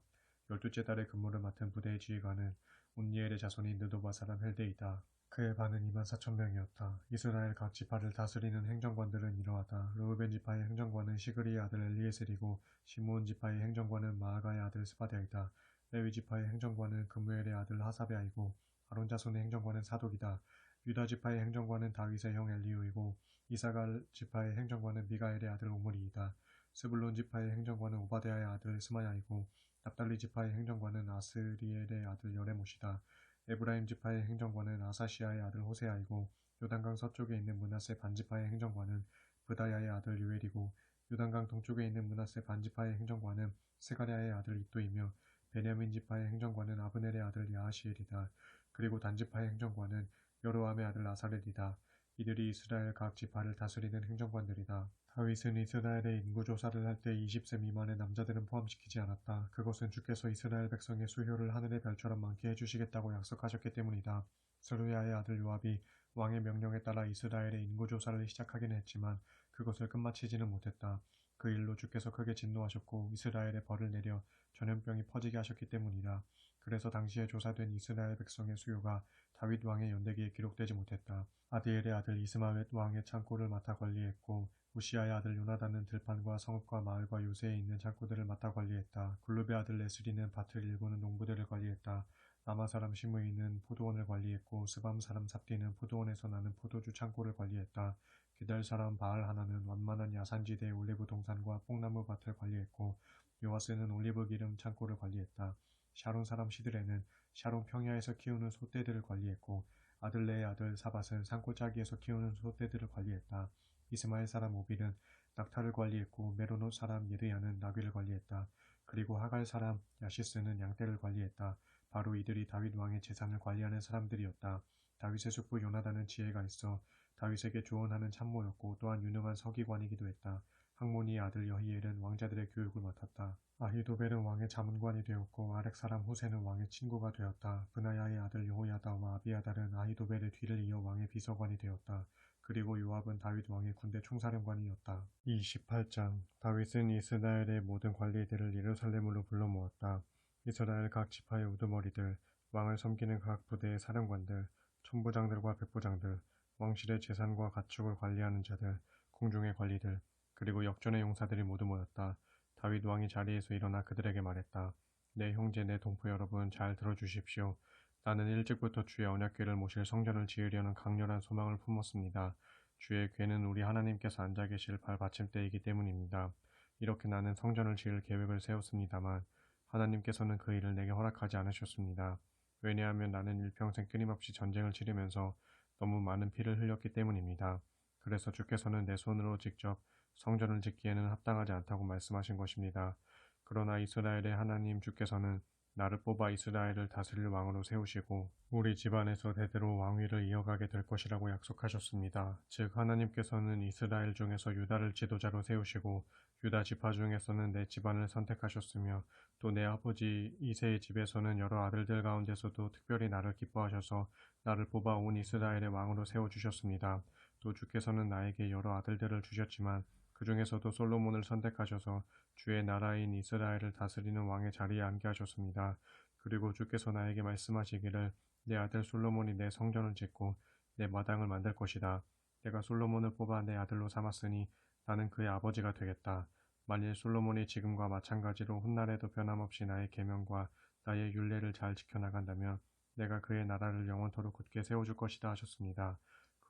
12째 달에 근무를 맡은 부대의 지휘관은 온니엘의 자손인 느도바 사람 헬데이다. 그의 반은 24,000명이었다. 이스라엘 각 지파를 다스리는 행정관들은 이러하다. 르우벤 지파의 행정관은 시그리의 아들 엘리에셀이고 시므온 지파의 행정관은 마아가의 아들 스바데이다. 레위 지파의 행정관은 그무엘의 아들 하사베아이고 아론 자손의 행정관은 사독이다. 유다 지파의 행정관은 다윗의 형 엘리우이고 이사갈 지파의 행정관은 미가엘의 아들 오므리이다. 스불론 지파의 행정관은 오바데아의 아들 스마야이고 납달리 지파의 행정관은 아스리엘의 아들 여레못이다. 에브라임 지파의 행정관은 아사시아의 아들 호세아이고 요단강 서쪽에 있는 므낫세 반지파의 행정관은 브다야의 아들 요엘이고 요단강 동쪽에 있는 므낫세 반지파의 행정관은 스가랴의 아들 이또이며 베냐민 지파의 행정관은 아브넬의 아들 야하시엘이다. 그리고 단지파의 행정관은 여로함의 아들 아사렐이다. 이들이 이스라엘 각 지파를 다스리는 행정관들이다. 다윗은 이스라엘의 인구조사를 할 때 20세 미만의 남자들은 포함시키지 않았다. 그것은 주께서 이스라엘 백성의 수효를 하늘의 별처럼 많게 해주시겠다고 약속하셨기 때문이다. 스루야의 아들 요압이 왕의 명령에 따라 이스라엘의 인구조사를 시작하긴 했지만 그것을 끝마치지는 못했다. 그 일로 주께서 크게 진노하셨고 이스라엘에 벌을 내려 전염병이 퍼지게 하셨기 때문이다. 그래서 당시에 조사된 이스라엘 백성의 수요가 다윗 왕의 연대기에 기록되지 못했다. 아디엘의 아들 이스마웻 왕의 창고를 맡아 관리했고 우시아의 아들 요나단은 들판과 성읍과 마을과 요새에 있는 창고들을 맡아 관리했다. 굴룹의 아들 레스리는 밭을 일구는 농부들을 관리했다. 라마 사람 시므이는 포도원을 관리했고 스밤 사람 삽디는 포도원에서 나는 포도주 창고를 관리했다. 게달 사람 바알 하나는 완만한 야산지대의 올리브 동산과 뽕나무 밭을 관리했고 요아스는 올리브 기름 창고를 관리했다. 샤론 사람 시드레는 샤론 평야에서 키우는 소떼들을 관리했고 아들레의 아들 사밧은 산골짜기에서 키우는 소떼들을 관리했다. 이스마엘 사람 오빌은 낙타를 관리했고 메로노 사람 예드야는 나귀를 관리했다. 그리고 하갈 사람 야시스는 양떼를 관리했다. 바로 이들이 다윗 왕의 재산을 관리하는 사람들이었다. 다윗의 숙부 요나단은 지혜가 있어 다윗에게 조언하는 참모였고 또한 유능한 서기관이기도 했다. 학모니의 아들 여히엘은 왕자들의 교육을 맡았다. 아히도벨은 왕의 자문관이 되었고 아렉 사람 후세는 왕의 친구가 되었다. 브나야의 아들 여호야다와 아비아달은 아히도벨의 뒤를 이어 왕의 비서관이 되었다. 그리고 요압은 다윗 왕의 군대 총사령관이었다. 28장 다윗은 이스라엘의 모든 관리들을 예루살렘으로 불러 모았다. 이스라엘 각 지파의 우두머리들, 왕을 섬기는 각 부대의 사령관들, 천부장들과 백부장들, 왕실의 재산과 가축을 관리하는 자들, 궁중의 관리들, 그리고 역전의 용사들이 모두 모였다. 다윗 왕이 자리에서 일어나 그들에게 말했다. 내 형제 내 동포 여러분 잘 들어주십시오. 나는 일찍부터 주의 언약궤를 모실 성전을 지으려는 강렬한 소망을 품었습니다. 주의 궤는 우리 하나님께서 앉아 계실 발 받침대이기 때문입니다. 이렇게 나는 성전을 지을 계획을 세웠습니다만 하나님께서는 그 일을 내게 허락하지 않으셨습니다. 왜냐하면 나는 일평생 끊임없이 전쟁을 치르면서 너무 많은 피를 흘렸기 때문입니다. 그래서 주께서는 내 손으로 직접 성전을 짓기에는 합당하지 않다고 말씀하신 것입니다. 그러나 이스라엘의 하나님 주께서는 나를 뽑아 이스라엘을 다스릴 왕으로 세우시고 우리 집안에서 대대로 왕위를 이어가게 될 것이라고 약속하셨습니다. 즉 하나님께서는 이스라엘 중에서 유다를 지도자로 세우시고 유다 지파 중에서는 내 집안을 선택하셨으며 또 내 아버지 이새의 집에서는 여러 아들들 가운데서도 특별히 나를 기뻐하셔서 나를 뽑아 온 이스라엘의 왕으로 세워주셨습니다. 또 주께서는 나에게 여러 아들들을 주셨지만 그 중에서도 솔로몬을 선택하셔서 주의 나라인 이스라엘을 다스리는 왕의 자리에 앉게 하셨습니다. 그리고 주께서 나에게 말씀하시기를 내 아들 솔로몬이 내 성전을 짓고 내 마당을 만들 것이다. 내가 솔로몬을 뽑아 내 아들로 삼았으니 나는 그의 아버지가 되겠다. 만일 솔로몬이 지금과 마찬가지로 훗날에도 변함없이 나의 계명과 나의 율례를 잘 지켜나간다면 내가 그의 나라를 영원토록 굳게 세워줄 것이다 하셨습니다.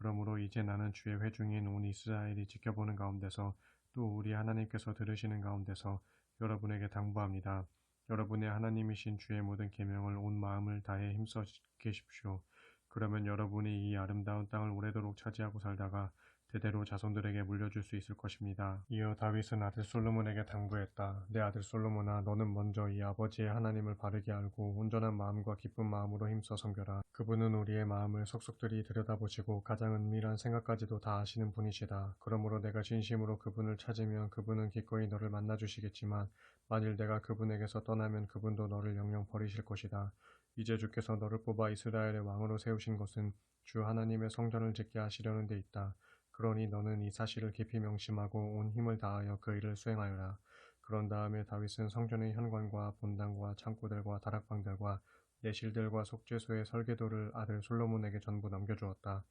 그러므로 이제 나는 주의 회중인 온 이스라엘이 지켜보는 가운데서 또 우리 하나님께서 들으시는 가운데서 여러분에게 당부합니다. 여러분의 하나님이신 주의 모든 계명을 온 마음을 다해 힘써 지키십시오. 그러면 여러분이 이 아름다운 땅을 오래도록 차지하고 살다가 대대로 자손들에게 물려줄 수 있을 것입니다. 이어 다윗은 아들 솔로몬에게 당부했다. 내 아들 솔로몬아, 너는 먼저 이 아버지의 하나님을 바르게 알고 온전한 마음과 기쁜 마음으로 힘써 섬겨라. 그분은 우리의 마음을 속속들이 들여다보시고 가장 은밀한 생각까지도 다 아시는 분이시다. 그러므로 내가 진심으로 그분을 찾으면 그분은 기꺼이 너를 만나주시겠지만 만일 내가 그분에게서 떠나면 그분도 너를 영영 버리실 것이다. 이제 주께서 너를 뽑아 이스라엘의 왕으로 세우신 것은 주 하나님의 성전을 짓게 하시려는 데 있다. 그러니 너는 이 사실을 깊이 명심하고 온 힘을 다하여 그 일을 수행하여라. 그런 다음에 다윗은 성전의 현관과 본당과 창고들과 다락방들과 내실들과 속죄소의 설계도를 아들 솔로몬에게 전부 넘겨주었다.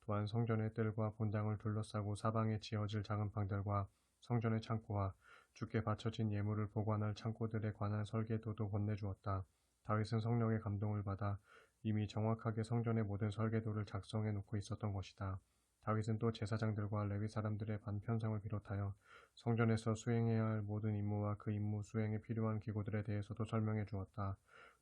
또한 성전의 뜰과 본당을 둘러싸고 사방에 지어질 작은 방들과 성전의 창고와 주께 바쳐진 예물을 보관할 창고들에 관한 설계도도 건네주었다. 다윗은 성령의 감동을 받아 이미 정확하게 성전의 모든 설계도를 작성해 놓고 있었던 것이다. 다윗은 또 제사장들과 레위 사람들의 반편성을 비롯하여 성전에서 수행해야 할 모든 임무와 그 임무 수행에 필요한 기구들에 대해서도 설명해 주었다.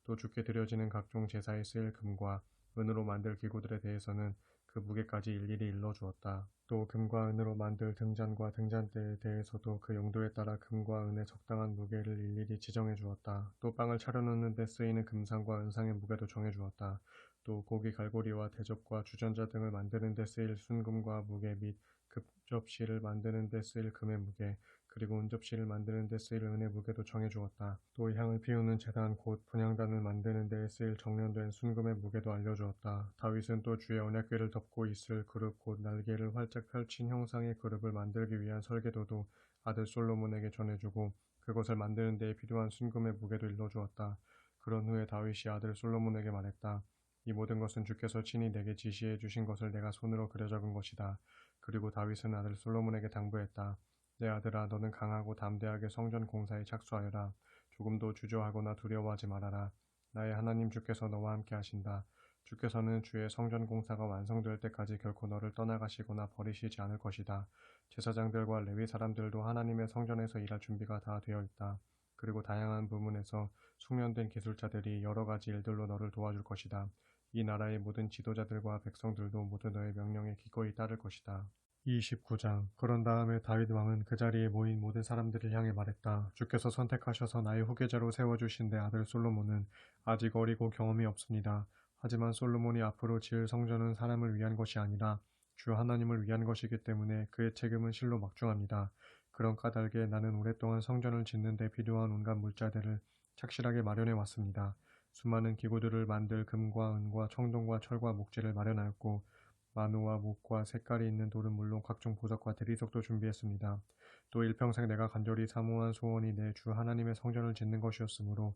또 주께 드려지는 각종 제사에 쓰일 금과 은으로 만들 기구들에 대해서는 그 무게까지 일일이 일러주었다. 또 금과 은으로 만들 등잔과 등잔대에 대해서도 그 용도에 따라 금과 은의 적당한 무게를 일일이 지정해 주었다. 또 빵을 차려놓는 데 쓰이는 금상과 은상의 무게도 정해 주었다. 또 고기 갈고리와 대접과 주전자 등을 만드는 데 쓰일 순금과 무게 및 급접시를 만드는 데 쓰일 금의 무게, 그리고 은접시를 만드는 데 쓰일 은의 무게도 정해주었다. 또 향을 피우는 제단 곧 분향단을 만드는 데 쓰일 정련된 순금의 무게도 알려주었다. 다윗은 또 주의 언약궤를 덮고 있을 그룹 곧 날개를 활짝 펼친 형상의 그룹을 만들기 위한 설계도도 아들 솔로몬에게 전해주고 그것을 만드는 데 필요한 순금의 무게도 일러주었다. 그런 후에 다윗이 아들 솔로몬에게 말했다. 이 모든 것은 주께서 친히 내게 지시해 주신 것을 내가 손으로 그려 적은 것이다. 그리고 다윗은 아들 솔로몬에게 당부했다. 내 아들아, 너는 강하고 담대하게 성전 공사에 착수하여라. 조금도 주저하거나 두려워하지 말아라. 나의 하나님 주께서 너와 함께 하신다. 주께서는 주의 성전 공사가 완성될 때까지 결코 너를 떠나가시거나 버리시지 않을 것이다. 제사장들과 레위 사람들도 하나님의 성전에서 일할 준비가 다 되어 있다. 그리고 다양한 부문에서 숙련된 기술자들이 여러 가지 일들로 너를 도와줄 것이다. 이 나라의 모든 지도자들과 백성들도 모두 너의 명령에 기꺼이 따를 것이다. 29장. 그런 다음에 다윗 왕은 그 자리에 모인 모든 사람들을 향해 말했다. 주께서 선택하셔서 나의 후계자로 세워주신 내 아들 솔로몬은 아직 어리고 경험이 없습니다. 하지만 솔로몬이 앞으로 지을 성전은 사람을 위한 것이 아니라 주 하나님을 위한 것이기 때문에 그의 책임은 실로 막중합니다. 그런 까닭에 나는 오랫동안 성전을 짓는 데 필요한 온갖 물자들을 착실하게 마련해 왔습니다. 수많은 기구들을 만들 금과 은과 청동과 철과 목재를 마련하였고 마누와 목과 색깔이 있는 돌은 물론 각종 보석과 대리석도 준비했습니다. 또 일평생 내가 간절히 사모한 소원이 내 주 하나님의 성전을 짓는 것이었으므로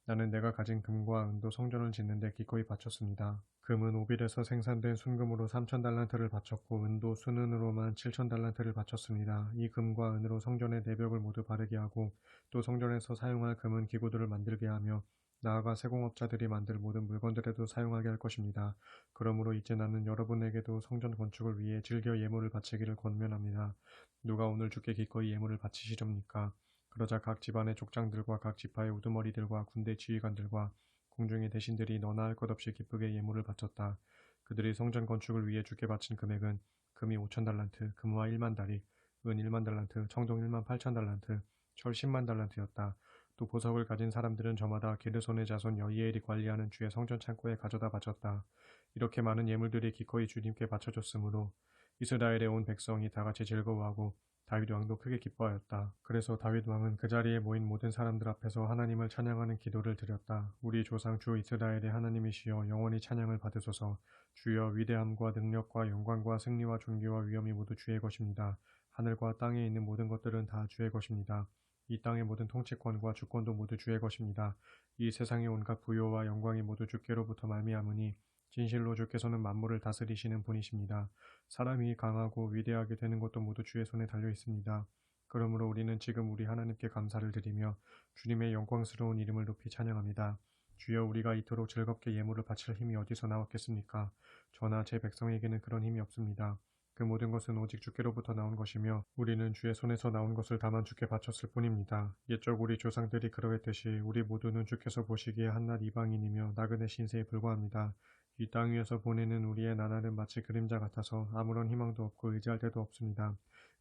나는 내가 가진 금과 은도 성전을 짓는 데 기꺼이 바쳤습니다. 금은 오빌에서 생산된 순금으로 3,000달란트를 바쳤고 은도 순은으로만 7,000달란트를 바쳤습니다. 이 금과 은으로 성전의 내벽을 모두 바르게 하고 또 성전에서 사용할 금은 기구들을 만들게 하며 나아가 세공업자들이 만들 모든 물건들에도 사용하게 할 것입니다. 그러므로 이제 나는 여러분에게도 성전 건축을 위해 즐겨 예물을 바치기를 권면합니다. 누가 오늘 주께 기꺼이 예물을 바치시렵니까? 그러자 각 집안의 족장들과 각 지파의 우두머리들과 군대 지휘관들과 공중의 대신들이 너나 할 것 없이 기쁘게 예물을 바쳤다. 그들이 성전 건축을 위해 주께 바친 금액은 금이 5,000달란트, 금화 1만 다리, 은 1만 달란트, 청동 1만 8천 달란트, 철 10만 달란트였다. 또 보석을 가진 사람들은 저마다 게르손의 자손 여이엘이 관리하는 주의 성전 창고에 가져다 바쳤다. 이렇게 많은 예물들이 기꺼이 주님께 바쳐졌으므로 이스라엘의 온 백성이 다같이 즐거워하고 다윗 왕도 크게 기뻐하였다. 그래서 다윗 왕은 그 자리에 모인 모든 사람들 앞에서 하나님을 찬양하는 기도를 드렸다. 우리 조상 주 이스라엘의 하나님이시여 영원히 찬양을 받으소서. 주여 위대함과 능력과 영광과 승리와 존귀와 위엄이 모두 주의 것입니다. 하늘과 땅에 있는 모든 것들은 다 주의 것입니다. 이 땅의 모든 통치권과 주권도 모두 주의 것입니다. 이 세상의 온갖 부요와 영광이 모두 주께로부터 말미암으니 진실로 주께서는 만물을 다스리시는 분이십니다. 사람이 강하고 위대하게 되는 것도 모두 주의 손에 달려 있습니다. 그러므로 우리는 지금 우리 하나님께 감사를 드리며 주님의 영광스러운 이름을 높이 찬양합니다. 주여 우리가 이토록 즐겁게 예물을 바칠 힘이 어디서 나왔겠습니까? 저나 제 백성에게는 그런 힘이 없습니다. 그 모든 것은 오직 주께로부터 나온 것이며 우리는 주의 손에서 나온 것을 다만 주께 바쳤을 뿐입니다. 옛적 우리 조상들이 그러했듯이 우리 모두는 주께서 보시기에 한낱 이방인이며 나그네 신세에 불과합니다. 이 땅 위에서 보내는 우리의 나날은 마치 그림자 같아서 아무런 희망도 없고 의지할 데도 없습니다.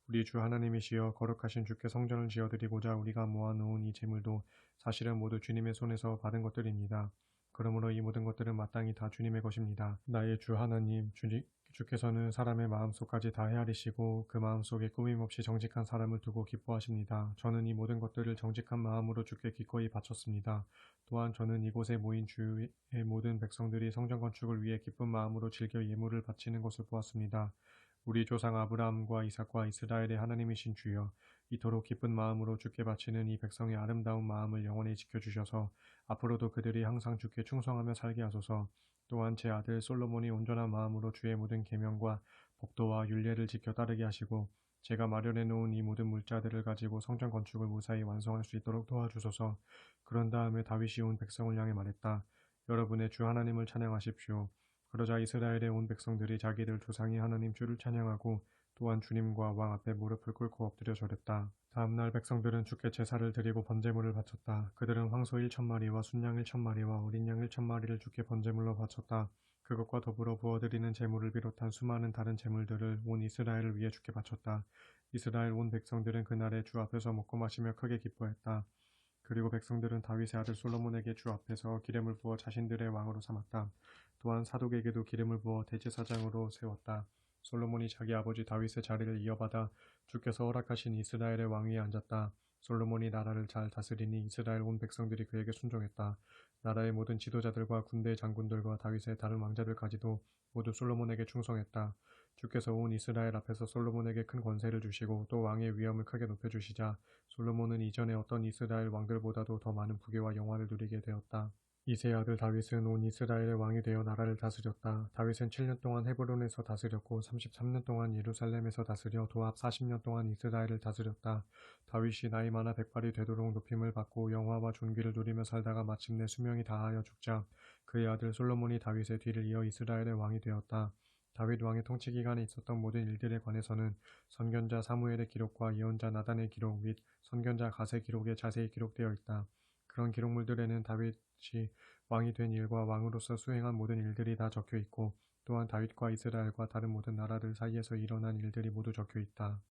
우리 주 하나님이시여 거룩하신 주께 성전을 지어드리고자 우리가 모아놓은 이 재물도 사실은 모두 주님의 손에서 받은 것들입니다. 그러므로 이 모든 것들은 마땅히 다 주님의 것입니다. 나의 주 하나님, 주께서는 사람의 마음속까지 다 헤아리시고 그 마음속에 꾸밈없이 정직한 사람을 두고 기뻐하십니다. 저는 이 모든 것들을 정직한 마음으로 주께 기꺼이 바쳤습니다. 또한 저는 이곳에 모인 주의 모든 백성들이 성전 건축을 위해 기쁜 마음으로 즐겨 예물을 바치는 것을 보았습니다. 우리 조상 아브라함과 이삭과 이스라엘의 하나님이신 주여, 이토록 기쁜 마음으로 주께 바치는 이 백성의 아름다운 마음을 영원히 지켜주셔서 앞으로도 그들이 항상 주께 충성하며 살게 하소서. 또한 제 아들 솔로몬이 온전한 마음으로 주의 모든 계명과 법도와 율례를 지켜 따르게 하시고 제가 마련해 놓은 이 모든 물자들을 가지고 성전 건축을 무사히 완성할 수 있도록 도와주소서. 그런 다음에 다윗이 온 백성을 향해 말했다. 여러분의 주 하나님을 찬양하십시오. 그러자 이스라엘의 온 백성들이 자기들 조상의 하나님 주를 찬양하고 또한 주님과 왕 앞에 무릎을 꿇고 엎드려 절했다. 다음날 백성들은 주께 제사를 드리고 번제물을 바쳤다. 그들은 황소 1,000마리와 순양 1,000마리와 어린 양 1,000마리를 주께 번제물로 바쳤다. 그것과 더불어 부어드리는 제물을 비롯한 수많은 다른 제물들을 온 이스라엘을 위해 주께 바쳤다. 이스라엘 온 백성들은 그날에 주 앞에서 먹고 마시며 크게 기뻐했다. 그리고 백성들은 다윗의 아들 솔로몬에게 주 앞에서 기름을 부어 자신들의 왕으로 삼았다. 또한 사독에게도 기름을 부어 대제사장으로 세웠다. 솔로몬이 자기 아버지 다윗의 자리를 이어받아 주께서 허락하신 이스라엘의 왕위에 앉았다. 솔로몬이 나라를 잘 다스리니 이스라엘 온 백성들이 그에게 순종했다. 나라의 모든 지도자들과 군대 장군들과 다윗의 다른 왕자들까지도 모두 솔로몬에게 충성했다. 주께서 온 이스라엘 앞에서 솔로몬에게 큰 권세를 주시고 또 왕의 위엄을 크게 높여주시자 솔로몬은 이전의 어떤 이스라엘 왕들보다도 더 많은 부귀와 영화를 누리게 되었다. 이세의 아들 다윗은 온 이스라엘의 왕이 되어 나라를 다스렸다. 다윗은 7년 동안 헤브론에서 다스렸고 33년 동안 예루살렘에서 다스려 도합 40년 동안 이스라엘을 다스렸다. 다윗이 나이 많아 백발이 되도록 높임을 받고 영화와 존귀를 누리며 살다가 마침내 수명이 다하여 죽자 그의 아들 솔로몬이 다윗의 뒤를 이어 이스라엘의 왕이 되었다. 다윗 왕의 통치 기간에 있었던 모든 일들에 관해서는 선견자 사무엘의 기록과 예언자 나단의 기록 및 선견자 갓의 기록에 자세히 기록되어 있다. 그런 기록물들에는 다윗이 왕이 된 일과 왕으로서 수행한 모든 일들이 다 적혀 있고 또한 다윗과 이스라엘과 다른 모든 나라들 사이에서 일어난 일들이 모두 적혀 있다.